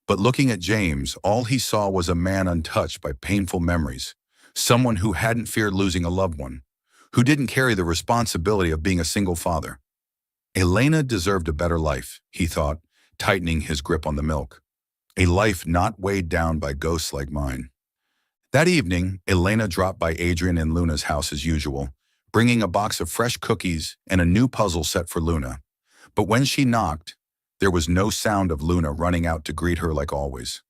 S1: But looking at James, all he saw was a man untouched by painful memories, someone who hadn't feared losing a loved one, who didn't carry the responsibility of being a single father. Elena deserved a better life, he thought, tightening his grip on the milk. A life not weighed down by ghosts like mine. That evening, Elena dropped by Adrian and Luna's house as usual, bringing a box of fresh cookies and a new puzzle set for Luna. But when she knocked, there was no sound of Luna running out to greet her like always.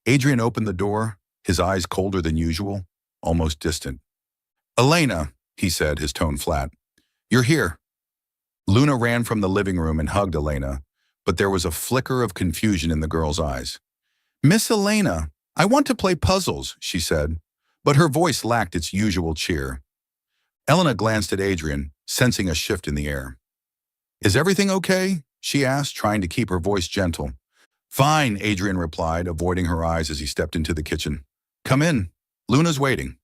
S1: Adrian opened the door, his eyes colder than usual, almost distant. "Elena," he said, his tone flat. "You're here." Luna ran from the living room and hugged Elena, but there was a flicker of confusion in the girl's eyes. "Miss Elena, I want to play puzzles," she said, but her voice lacked its usual cheer. Elena glanced at Adrian, sensing a shift in the air. "Is everything okay?" she asked, trying to keep her voice gentle. "Fine," Adrian replied, avoiding her eyes as he stepped into the kitchen. "Come in. Luna's waiting."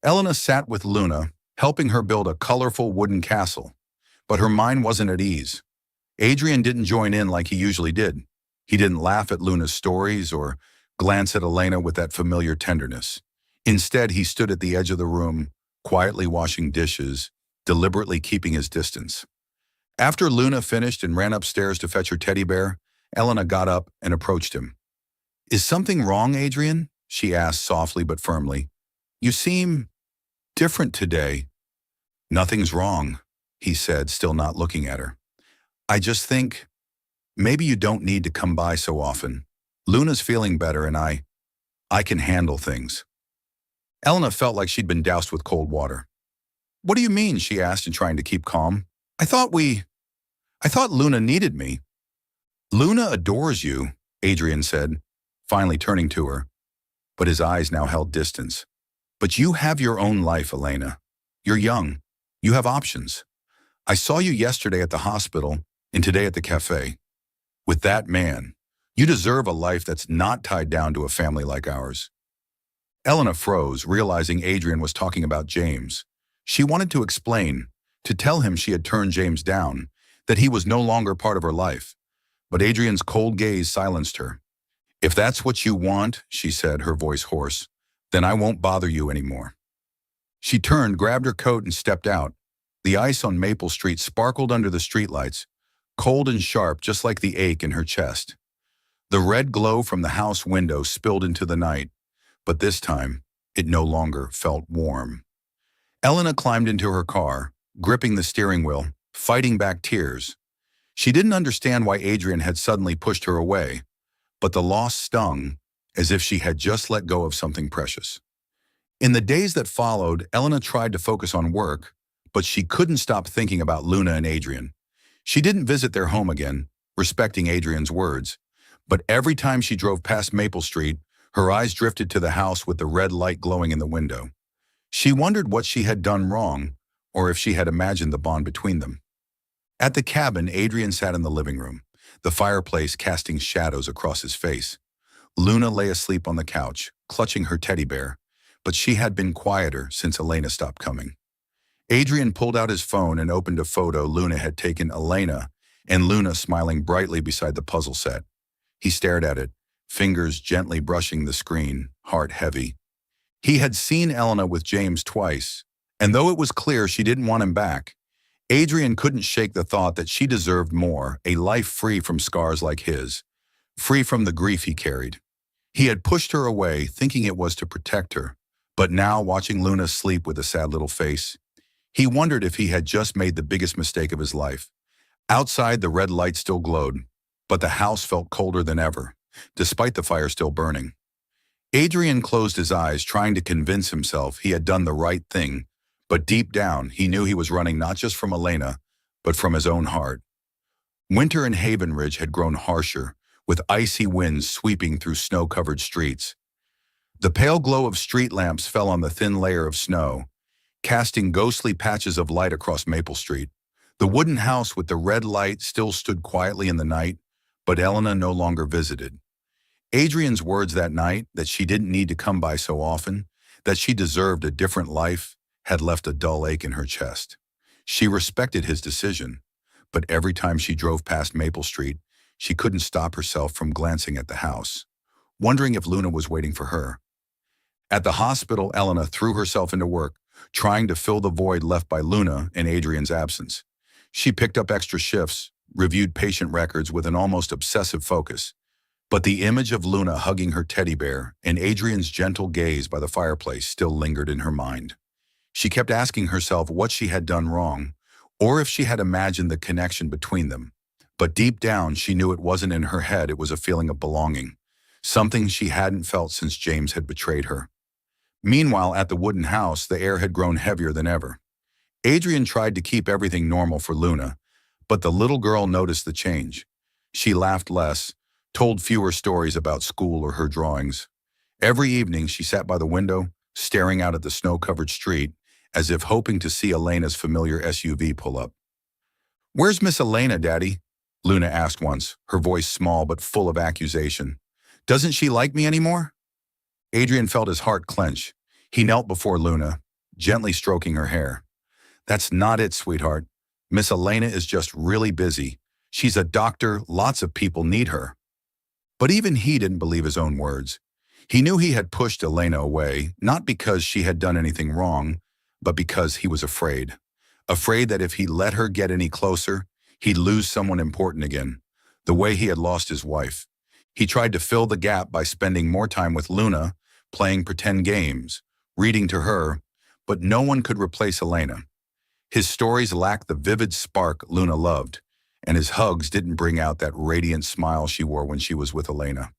S1: Elena sat with Luna, helping her build a colorful wooden castle, but her mind wasn't at ease. Adrian didn't join in like he usually did. He didn't laugh at Luna's stories or glance at Elena with that familiar tenderness. Instead, he stood at the edge of the room, quietly washing dishes, deliberately keeping his distance. After Luna finished and ran upstairs to fetch her teddy bear, Elena got up and approached him. "Is something wrong, Adrian?" she asked softly but firmly. "You seem different today." "Nothing's wrong," he said, still not looking at her. "I just think maybe you don't need to come by so often. Luna's feeling better and I can handle things." Elena felt like she'd been doused with cold water. "What do you mean?" she asked, trying to keep calm. I thought Luna needed me." "Luna adores you," Adrian said, finally turning to her, but his eyes now held distance. "But you have your own life, Elena. You're young. You have options. I saw you yesterday at the hospital and today at the cafe. With that man, you deserve a life that's not tied down to a family like ours." Elena froze, realizing Adrian was talking about James. She wanted to explain, to tell him she had turned James down, that he was no longer part of her life. But Adrian's cold gaze silenced her. "If that's what you want," she said, her voice hoarse, "then I won't bother you anymore." She turned, grabbed her coat, and stepped out. The ice on Maple Street sparkled under the streetlights, cold and sharp, just like the ache in her chest. The red glow from the house window spilled into the night, but this time, it no longer felt warm. Elena climbed into her car, gripping the steering wheel, fighting back tears. She didn't understand why Adrian had suddenly pushed her away, but the loss stung, as if she had just let go of something precious. In the days that followed, Elena tried to focus on work, but she couldn't stop thinking about Luna and Adrian. She didn't visit their home again, respecting Adrian's words, but every time she drove past Maple Street, her eyes drifted to the house with the red light glowing in the window. She wondered what she had done wrong, or if she had imagined the bond between them. At the cabin, Adrian sat in the living room, the fireplace casting shadows across his face. Luna lay asleep on the couch, clutching her teddy bear, but she had been quieter since Elena stopped coming. Adrian pulled out his phone and opened a photo Luna had taken Elena and Luna smiling brightly beside the puzzle set. He stared at it, fingers gently brushing the screen, heart heavy. He had seen Elena with James twice, and though it was clear she didn't want him back, Adrian couldn't shake the thought that she deserved more, a life free from scars like his, free from the grief he carried. He had pushed her away, thinking it was to protect her, but now, watching Luna sleep with a sad little face, he wondered if he had just made the biggest mistake of his life. Outside, the red light still glowed, but the house felt colder than ever, despite the fire still burning. Adrian closed his eyes, trying to convince himself he had done the right thing, but deep down, he knew he was running not just from Elena, but from his own heart. Winter in Haven Ridge had grown harsher, with icy winds sweeping through snow-covered streets. The pale glow of street lamps fell on the thin layer of snow, casting ghostly patches of light across Maple Street. The wooden house with the red light still stood quietly in the night, but Elena no longer visited. Adrian's words that night, that she didn't need to come by so often, that she deserved a different life, had left a dull ache in her chest. She respected his decision, but every time she drove past Maple Street, she couldn't stop herself from glancing at the house, wondering if Luna was waiting for her. At the hospital, Elena threw herself into work, trying to fill the void left by Luna in Adrian's absence. She picked up extra shifts, reviewed patient records with an almost obsessive focus. But the image of Luna hugging her teddy bear and Adrian's gentle gaze by the fireplace still lingered in her mind. She kept asking herself what she had done wrong, or if she had imagined the connection between them. But deep down, she knew it wasn't in her head, it was a feeling of belonging, something she hadn't felt since James had betrayed her. Meanwhile, at the wooden house, the air had grown heavier than ever. Adrian tried to keep everything normal for Luna, but the little girl noticed the change. She laughed less, told fewer stories about school or her drawings. Every evening she sat by the window, staring out at the snow-covered street, as if hoping to see Elena's familiar SUV pull up. "Where's Miss Elena, Daddy?" Luna asked once, her voice small but full of accusation. "Doesn't she like me anymore?" Adrian felt his heart clench. He knelt before Luna, gently stroking her hair. "That's not it, sweetheart. Miss Elena is just really busy. She's a doctor, lots of people need her." But even he didn't believe his own words. He knew he had pushed Elena away, not because she had done anything wrong, but because he was afraid. Afraid that if he let her get any closer, he'd lose someone important again, the way he had lost his wife. He tried to fill the gap by spending more time with Luna, playing pretend games, reading to her, but no one could replace Elena. His stories lacked the vivid spark Luna loved, and his hugs didn't bring out that radiant smile she wore when she was with Elena.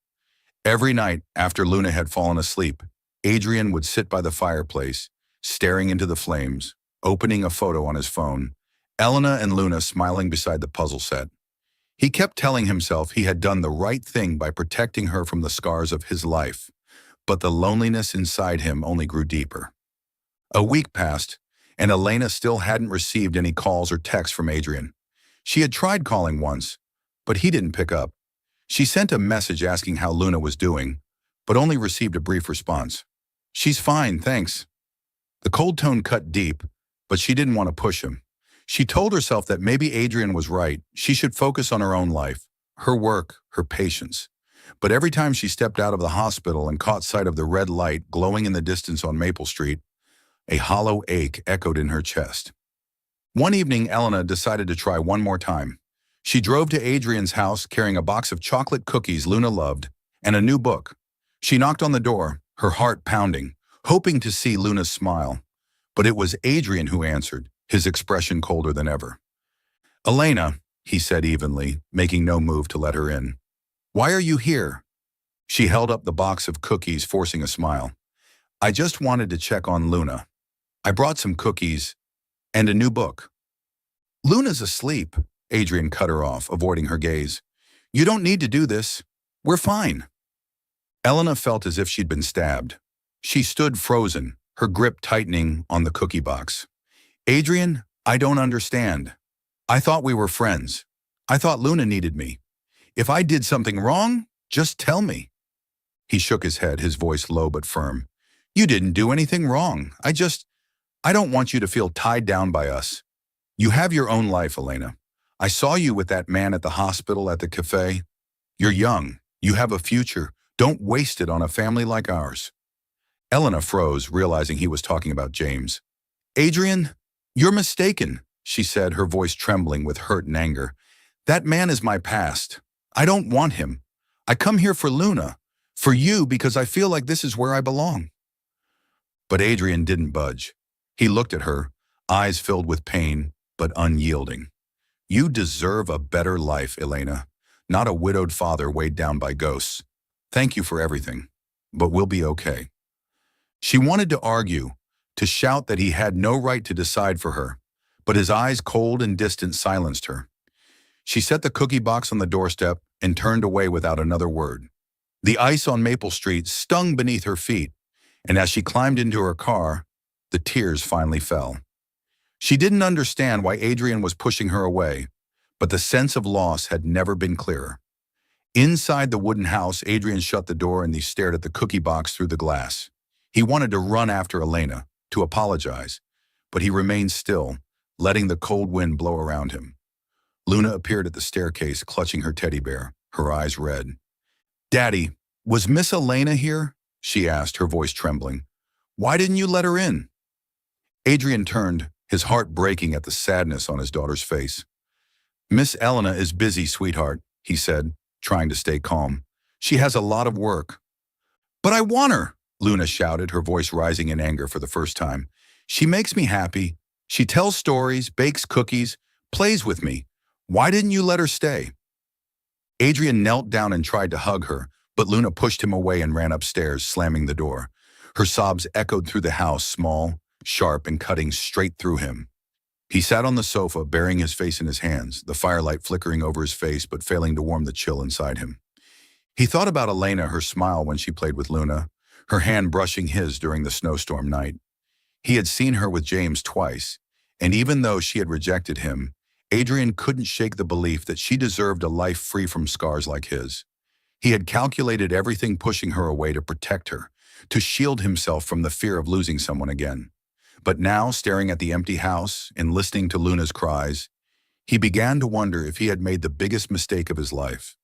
S1: Every night, after Luna had fallen asleep, Adrian would sit by the fireplace, staring into the flames, opening a photo on his phone, Elena and Luna smiling beside the puzzle set. He kept telling himself he had done the right thing by protecting her from the scars of his life, but the loneliness inside him only grew deeper. A week passed, and Elena still hadn't received any calls or texts from Adrian. She had tried calling once, but he didn't pick up. She sent a message asking how Luna was doing, but only received a brief response. "She's fine, thanks." The cold tone cut deep, but she didn't want to push him. She told herself that maybe Adrian was right. She should focus on her own life, her work, her patients. But every time she stepped out of the hospital and caught sight of the red light glowing in the distance on Maple Street, a hollow ache echoed in her chest. One evening, Elena decided to try one more time. She drove to Adrian's house carrying a box of chocolate cookies Luna loved and a new book. She knocked on the door, her heart pounding, hoping to see Luna's smile. But it was Adrian who answered, his expression colder than ever. "Elena," he said evenly, making no move to let her in. "Why are you here?" She held up the box of cookies, forcing a smile. "I just wanted to check on Luna. I brought some cookies and a new book." "Luna's asleep," Adrian cut her off, avoiding her gaze. "You don't need to do this. We're fine." Elena felt as if she'd been stabbed. She stood frozen, her grip tightening on the cookie box. "Adrian, I don't understand. I thought we were friends. I thought Luna needed me. If I did something wrong, just tell me." He shook his head, his voice low but firm. "You didn't do anything wrong. I don't want you to feel tied down by us. You have your own life, Elena. I saw you with that man at the hospital, at the cafe. You're young. You have a future. Don't waste it on a family like ours." Elena froze, realizing he was talking about James. "Adrian, you're mistaken," she said, her voice trembling with hurt and anger. "That man is my past. I don't want him. I come here for Luna, for you, because I feel like this is where I belong." But Adrian didn't budge. He looked at her, eyes filled with pain, but unyielding. "You deserve a better life, Elena, not a widowed father weighed down by ghosts. Thank you for everything, but we'll be okay." She wanted to argue, to shout that he had no right to decide for her, but his eyes, cold and distant, silenced her. She set the cookie box on the doorstep and turned away without another word. The ice on Maple Street stung beneath her feet, and as she climbed into her car, the tears finally fell. She didn't understand why Adrian was pushing her away, but the sense of loss had never been clearer. Inside the wooden house, Adrian shut the door and he stared at the cookie box through the glass. He wanted to run after Elena, to apologize, but he remained still, letting the cold wind blow around him. Luna appeared at the staircase, clutching her teddy bear, her eyes red. "Daddy, was Miss Elena here?" she asked, her voice trembling. "Why didn't you let her in?" Adrian turned, his heart breaking at the sadness on his daughter's face. "Miss Elena is busy, sweetheart," he said, trying to stay calm. "She has a lot of work." "But I want her," Luna shouted, her voice rising in anger for the first time. "She makes me happy. She tells stories, bakes cookies, plays with me. Why didn't you let her stay?" Adrian knelt down and tried to hug her, but Luna pushed him away and ran upstairs, slamming the door. Her sobs echoed through the house, small, sharp, and cutting straight through him. He sat on the sofa, burying his face in his hands, the firelight flickering over his face but failing to warm the chill inside him. He thought about Elena, her smile when she played with Luna, her hand brushing his during the snowstorm night. He had seen her with James twice, and even though she had rejected him, Adrian couldn't shake the belief that she deserved a life free from scars like his. He had calculated everything pushing her away to protect her, to shield himself from the fear of losing someone again. But now, staring at the empty house and listening to Luna's cries, he began to wonder if he had made the biggest mistake of his life.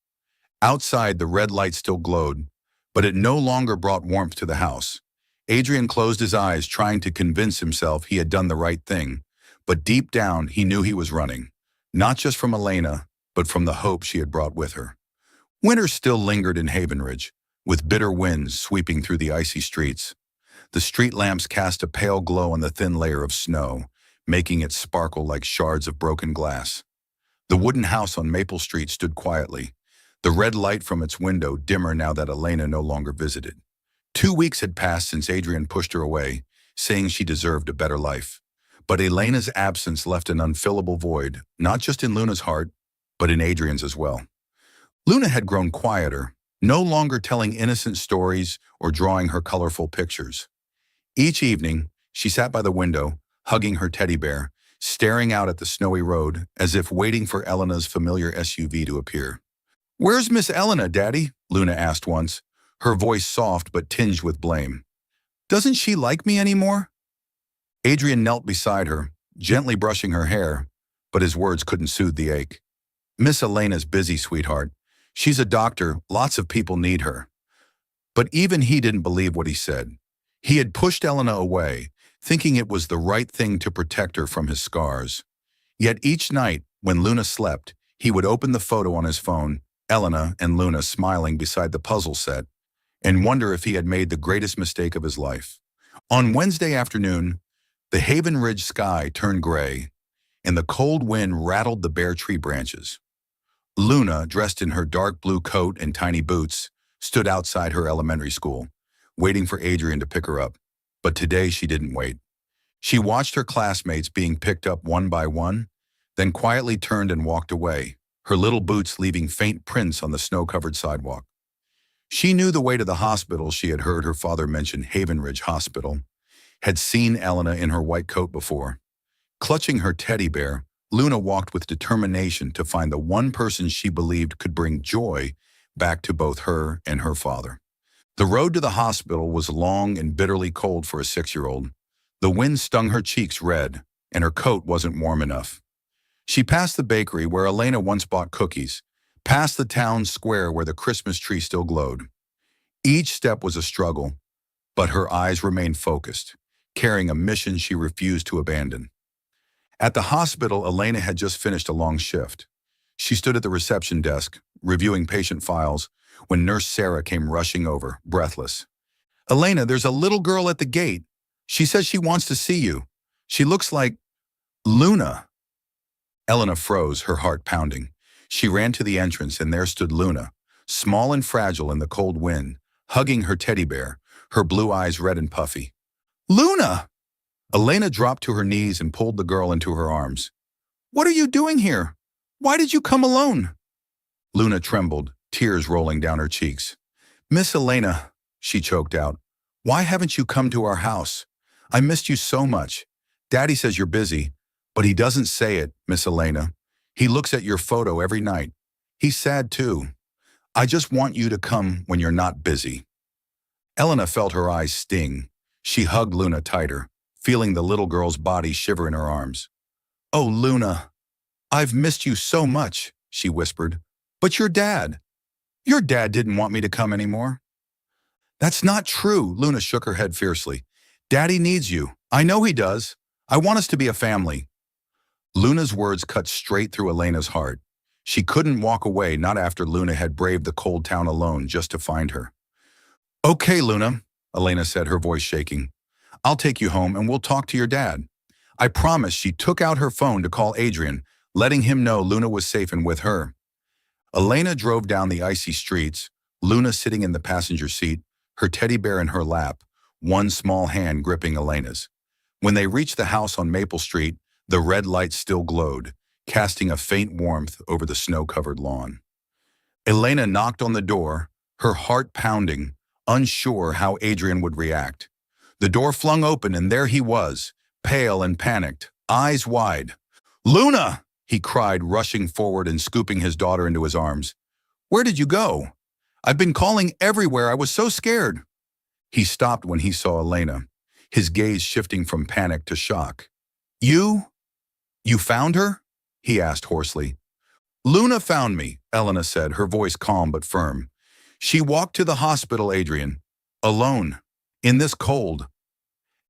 S1: Outside, the red light still glowed, but it no longer brought warmth to the house. Adrian closed his eyes, trying to convince himself he had done the right thing, but deep down he knew he was running, not just from Elena, but from the hope she had brought with her. Winter still lingered in Havenridge, with bitter winds sweeping through the icy streets. The street lamps cast a pale glow on the thin layer of snow, making it sparkle like shards of broken glass. The wooden house on Maple Street stood quietly, the red light from its window dimmer now that Elena no longer visited. 2 weeks had passed since Adrian pushed her away, saying she deserved a better life. But Elena's absence left an unfillable void, not just in Luna's heart, but in Adrian's as well. Luna had grown quieter, no longer telling innocent stories or drawing her colorful pictures. Each evening, she sat by the window, hugging her teddy bear, staring out at the snowy road as if waiting for Elena's familiar SUV to appear. "Where's Miss Elena, Daddy?" Luna asked once, her voice soft but tinged with blame. "Doesn't she like me anymore?" Adrian knelt beside her, gently brushing her hair, but his words couldn't soothe the ache. "Miss Elena's busy, sweetheart. She's a doctor, lots of people need her." But even he didn't believe what he said. He had pushed Elena away, thinking it was the right thing to protect her from his scars. Yet each night, when Luna slept, he would open the photo on his phone, Elena and Luna smiling beside the puzzle set, and wonder if he had made the greatest mistake of his life. On Wednesday afternoon, the Havenridge sky turned gray, and the cold wind rattled the bare tree branches. Luna, dressed in her dark blue coat and tiny boots, stood outside her elementary school, waiting for Adrian to pick her up. But today she didn't wait. She watched her classmates being picked up one by one, then quietly turned and walked away, her little boots leaving faint prints on the snow-covered sidewalk. She knew the way to the hospital. She had heard her father mention Havenridge Hospital, had seen Elena in her white coat before. Clutching her teddy bear, Luna walked with determination to find the one person she believed could bring joy back to both her and her father. The road to the hospital was long and bitterly cold for a 6-year-old. The wind stung her cheeks red, and her coat wasn't warm enough. She passed the bakery where Elena once bought cookies, past the town square where the Christmas tree still glowed. Each step was a struggle, but her eyes remained focused, carrying a mission she refused to abandon. At the hospital, Elena had just finished a long shift. She stood at the reception desk, reviewing patient files, when Nurse Sarah came rushing over, breathless. "Elena, there's a little girl at the gate. She says she wants to see you. She looks like Luna." Elena froze, her heart pounding. She ran to the entrance, and there stood Luna, small and fragile in the cold wind, hugging her teddy bear, her blue eyes red and puffy. "Luna!" Elena dropped to her knees and pulled the girl into her arms. "What are you doing here? Why did you come alone?" Luna trembled, tears rolling down her cheeks. "Miss Elena," she choked out, "why haven't you come to our house? I missed you so much. Daddy says you're busy, but he doesn't say it, Miss Elena. He looks at your photo every night. He's sad too. I just want you to come when you're not busy." Elena felt her eyes sting. She hugged Luna tighter, feeling the little girl's body shiver in her arms. "Oh, Luna, I've missed you so much," she whispered. "But your dad didn't want me to come anymore." "That's not true," Luna shook her head fiercely. "Daddy needs you. I know he does. I want us to be a family." Luna's words cut straight through Elena's heart. She couldn't walk away, not after Luna had braved the cold town alone just to find her. "Okay, Luna," Elena said, her voice shaking. "I'll take you home and we'll talk to your dad." I promise. She took out her phone to call Adrian, letting him know Luna was safe and with her. Elena drove down the icy streets, Luna sitting in the passenger seat, her teddy bear in her lap, one small hand gripping Elena's. When they reached the house on Maple Street, The red light still glowed, casting a faint warmth over the snow-covered lawn. Elena knocked on the door, her heart pounding, unsure how Adrian would react. The door flung open and there he was, pale and panicked, eyes wide. "Luna!" he cried, rushing forward and scooping his daughter into his arms. "Where did you go? I've been calling everywhere. I was so scared." He stopped when he saw Elena, his gaze shifting from panic to shock. You found her?" he asked hoarsely. "Luna found me," Elena said, her voice calm but firm. "She walked to the hospital, Adrian. Alone. In this cold."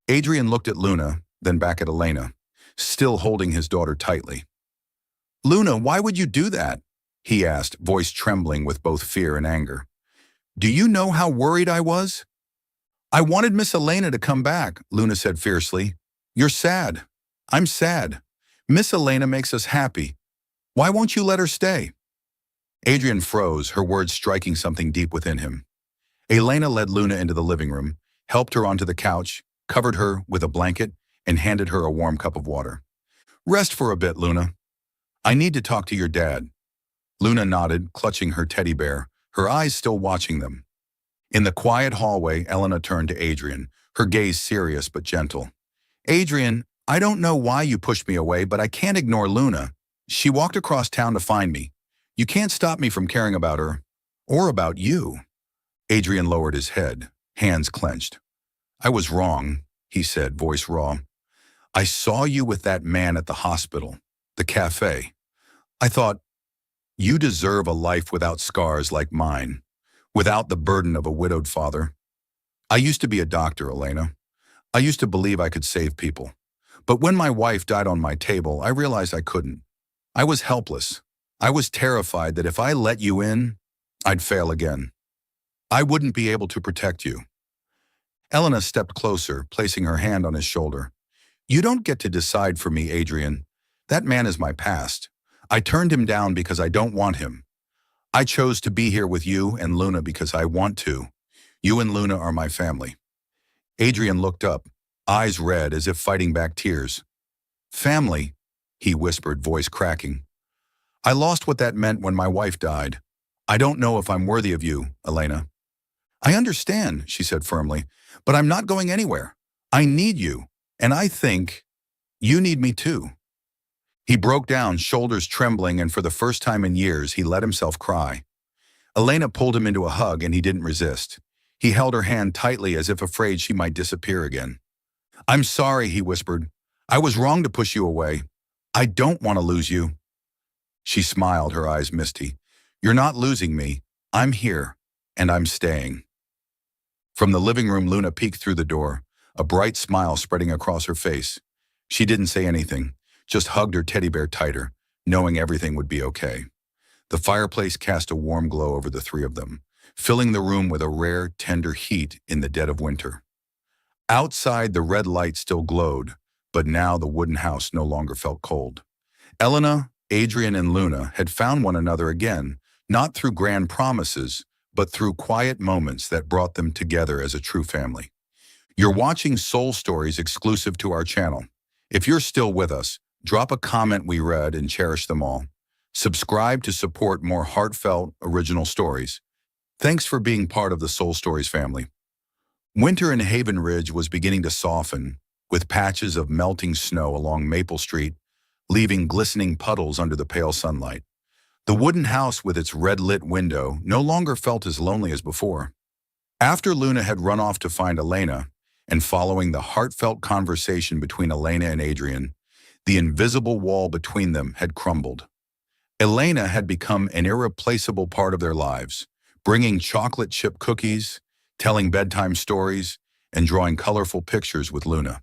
S1: Adrian looked at Luna, then back at Elena, still holding his daughter tightly. "Luna, why would you do that?" he asked, voice trembling with both fear and anger. "Do you know how worried I was?" "I wanted Miss Elena to come back," Luna said fiercely. "You're sad. I'm sad. Miss Elena makes us happy. Why won't you let her stay?" Adrian froze, her words striking something deep within him. Elena led Luna into the living room, helped her onto the couch, covered her with a blanket, and handed her a warm cup of water. "Rest for a bit, Luna. I need to talk to your dad." Luna nodded, clutching her teddy bear, her eyes still watching them. In the quiet hallway, Elena turned to Adrian, her gaze serious but gentle. "Adrian, I don't know why you pushed me away, but I can't ignore Luna. She walked across town to find me. You can't stop me from caring about her. Or about you." Adrian lowered his head, hands clenched. "I was wrong," he said, voice raw. "I saw you with that man at the hospital, the cafe. I thought, you deserve a life without scars like mine, without the burden of a widowed father. I used to be a doctor, Elena. I used to believe I could save people. But when my wife died on my table, I realized I couldn't. I was helpless. I was terrified that if I let you in, I'd fail again. I wouldn't be able to protect you." Elena stepped closer, placing her hand on his shoulder. "You don't get to decide for me, Adrian. That man is my past. I turned him down because I don't want him. I chose to be here with you and Luna because I want to. You and Luna are my family." Adrian looked up, eyes red as if fighting back tears. "Family," he whispered, voice cracking. "I lost what that meant when my wife died. I don't know if I'm worthy of you, Elena." "I understand," she said firmly, "but I'm not going anywhere. I need you, and I think you need me too." He broke down, shoulders trembling, and for the first time in years, he let himself cry. Elena pulled him into a hug, and he didn't resist. He held her hand tightly as if afraid she might disappear again. "I'm sorry," he whispered. "I was wrong to push you away. I don't want to lose you." She smiled, her eyes misty. "You're not losing me. I'm here, and I'm staying." From the living room, Luna peeked through the door, a bright smile spreading across her face. She didn't say anything, just hugged her teddy bear tighter, knowing everything would be okay. The fireplace cast a warm glow over the three of them, filling the room with a rare, tender heat in the dead of winter. Outside, the red light still glowed, but now the wooden house no longer felt cold. Elena, Adrian, and Luna had found one another again, not through grand promises, but through quiet moments that brought them together as a true family. You're watching Soul Stories exclusive to our channel. If you're still with us, drop a comment we read and cherish them all. Subscribe to support more heartfelt, original stories. Thanks for being part of the Soul Stories family. Winter in Haven Ridge was beginning to soften, with patches of melting snow along Maple Street, leaving glistening puddles under the pale sunlight. The wooden house with its red-lit window no longer felt as lonely as before. After Luna had run off to find Elena, and following the heartfelt conversation between Elena and Adrian, the invisible wall between them had crumbled. Elena had become an irreplaceable part of their lives, bringing chocolate chip cookies, telling bedtime stories, and drawing colorful pictures with Luna.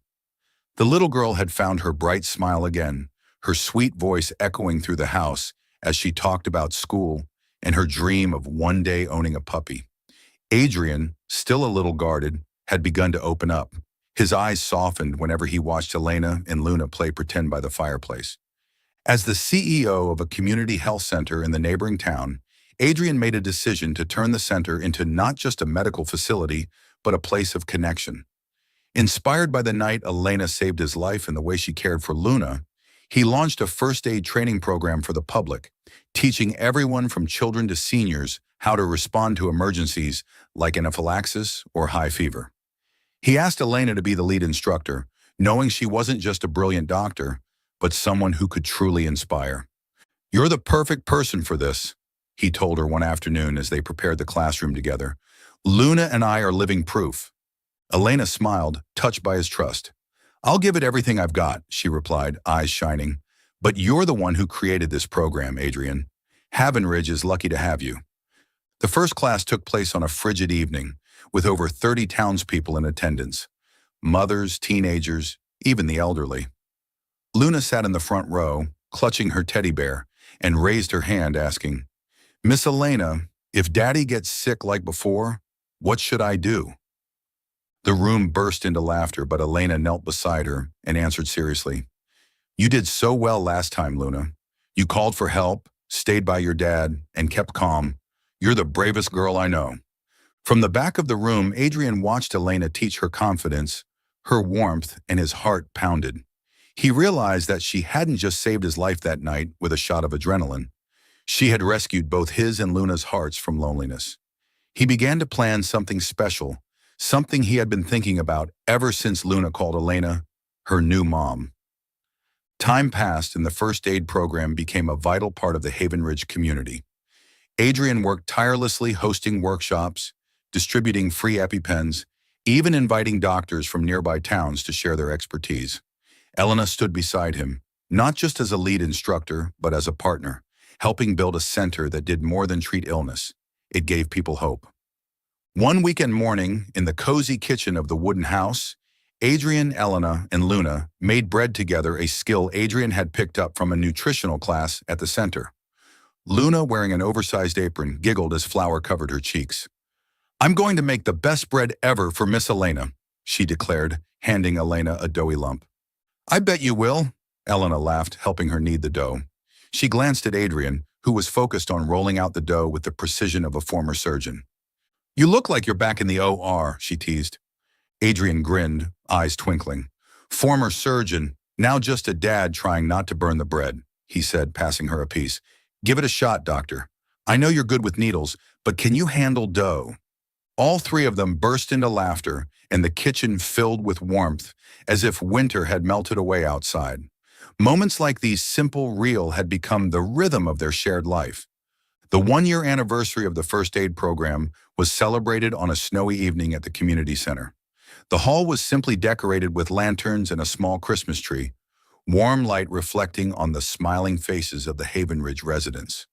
S1: The little girl had found her bright smile again, her sweet voice echoing through the house as she talked about school and her dream of one day owning a puppy. Adrian, still a little guarded, had begun to open up. His eyes softened whenever he watched Elena and Luna play pretend by the fireplace. As the CEO of a community health center in the neighboring town, Adrian made a decision to turn the center into not just a medical facility, but a place of connection. Inspired by the night Elena saved his life and the way she cared for Luna, He launched a first aid training program for the public, teaching everyone from children to seniors how to respond to emergencies like anaphylaxis or high fever. He asked Elena to be the lead instructor, knowing she wasn't just a brilliant doctor, but someone who could truly inspire. "You're the perfect person for this," he told her one afternoon as they prepared the classroom together. "Luna and I are living proof." Elena smiled, touched by his trust. "I'll give it everything I've got," she replied, eyes shining. "But you're the one who created this program, Adrian. Havenridge is lucky to have you." The first class took place on a frigid evening, with over 30 townspeople in attendance. Mothers, teenagers, even the elderly. Luna sat in the front row, clutching her teddy bear, and raised her hand asking, "Miss Elena, if Daddy gets sick like before, what should I do?" The room burst into laughter, but Elena knelt beside her and answered seriously, "You did so well last time, Luna. You called for help, stayed by your dad, and kept calm. You're the bravest girl I know." From the back of the room, Adrian watched Elena teach her confidence, her warmth, and his heart pounded. He realized that she hadn't just saved his life that night with a shot of adrenaline. She had rescued both his and Luna's hearts from loneliness. He began to plan something special, something he had been thinking about ever since Luna called Elena her new mom. Time passed and the first aid program became a vital part of the Haven Ridge community. Adrian worked tirelessly hosting workshops, distributing free EpiPens, even inviting doctors from nearby towns to share their expertise. Elena stood beside him, not just as a lead instructor, but as a partner, helping build a center that did more than treat illness. It gave people hope. One weekend morning, in the cozy kitchen of the wooden house, Adrian, Elena, and Luna made bread together, a skill Adrian had picked up from a nutritional class at the center. Luna, wearing an oversized apron, giggled as flour covered her cheeks. "I'm going to make the best bread ever for Miss Elena," she declared, handing Elena a doughy lump. "I bet you will," Elena laughed, helping her knead the dough. She glanced at Adrian, who was focused on rolling out the dough with the precision of a former surgeon. "You look like you're back in the OR, she teased. Adrian grinned, eyes twinkling. "Former surgeon, now just a dad trying not to burn the bread," he said, passing her a piece. "Give it a shot, doctor. I know you're good with needles, but can you handle dough?" All three of them burst into laughter, and the kitchen filled with warmth, as if winter had melted away outside. Moments like these, simple, real, had become the rhythm of their shared life. The one-year anniversary of the first aid program was celebrated on a snowy evening at the community center. The hall was simply decorated with lanterns and a small Christmas tree, warm light reflecting on the smiling faces of the Haven Ridge residents.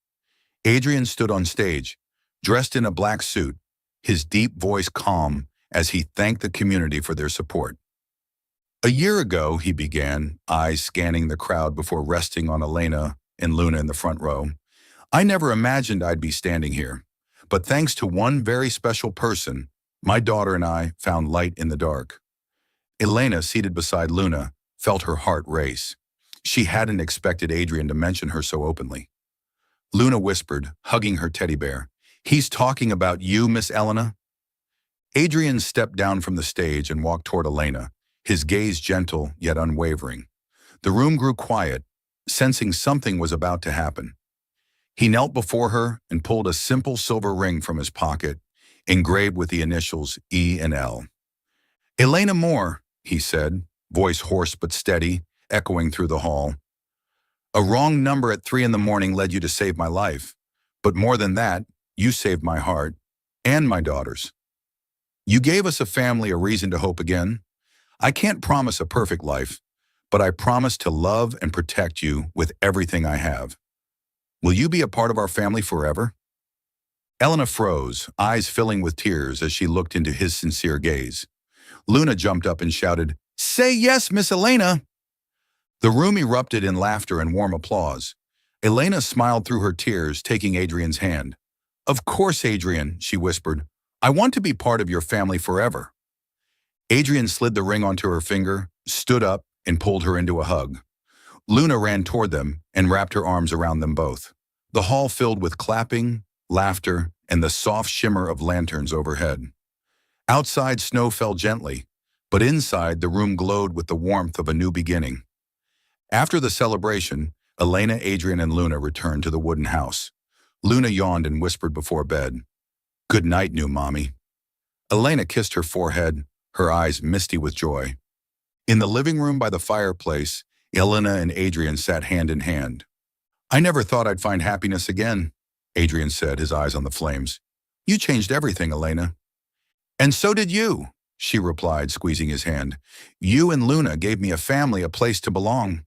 S1: Adrian stood on stage, dressed in a black suit, his deep voice calm as he thanked the community for their support. "A year ago," he began, eyes scanning the crowd before resting on Elena and Luna in the front row, "I never imagined I'd be standing here. But thanks to one very special person, my daughter and I found light in the dark." Elena, seated beside Luna, felt her heart race. She hadn't expected Adrian to mention her so openly. Luna whispered, hugging her teddy bear, "He's talking about you, Miss Elena." Adrian stepped down from the stage and walked toward Elena, his gaze gentle yet unwavering. The room grew quiet, sensing something was about to happen. He knelt before her and pulled a simple silver ring from his pocket, engraved with the initials E and L. "Elena Moore," he said, voice hoarse but steady, echoing through the hall. "A wrong number at 3 in the morning led you to save my life. But more than that, you saved my heart and my daughter's. You gave us a family, a reason to hope again. I can't promise a perfect life, but I promise to love and protect you with everything I have. Will you be a part of our family forever?" Elena froze, eyes filling with tears as she looked into his sincere gaze. Luna jumped up and shouted, "Say yes, Miss Elena!" The room erupted in laughter and warm applause. Elena smiled through her tears, taking Adrian's hand. "Of course, Adrian," she whispered. "I want to be part of your family forever." Adrian slid the ring onto her finger, stood up, and pulled her into a hug. Luna ran toward them and wrapped her arms around them both. The hall filled with clapping, laughter, and the soft shimmer of lanterns overhead. Outside, snow fell gently, but inside, the room glowed with the warmth of a new beginning. After the celebration, Elena, Adrian, and Luna returned to the wooden house. Luna yawned and whispered before bed, "Good night, new mommy." Elena kissed her forehead, her eyes misty with joy. In the living room by the fireplace, Elena and Adrian sat hand in hand. "I never thought I'd find happiness again," Adrian said, his eyes on the flames. "You changed everything, Elena." "And so did you," she replied, squeezing his hand. "You and Luna gave me a family, a place to belong."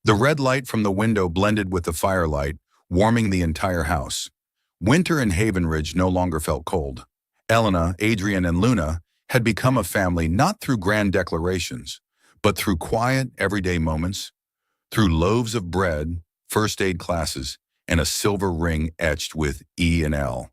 S1: The red light from the window blended with the firelight, warming the entire house. Winter in Haven Ridge no longer felt cold. Elena, Adrian, and Luna had become a family not through grand declarations, but through quiet, everyday moments, through loaves of bread, first aid classes, and a silver ring etched with E and L.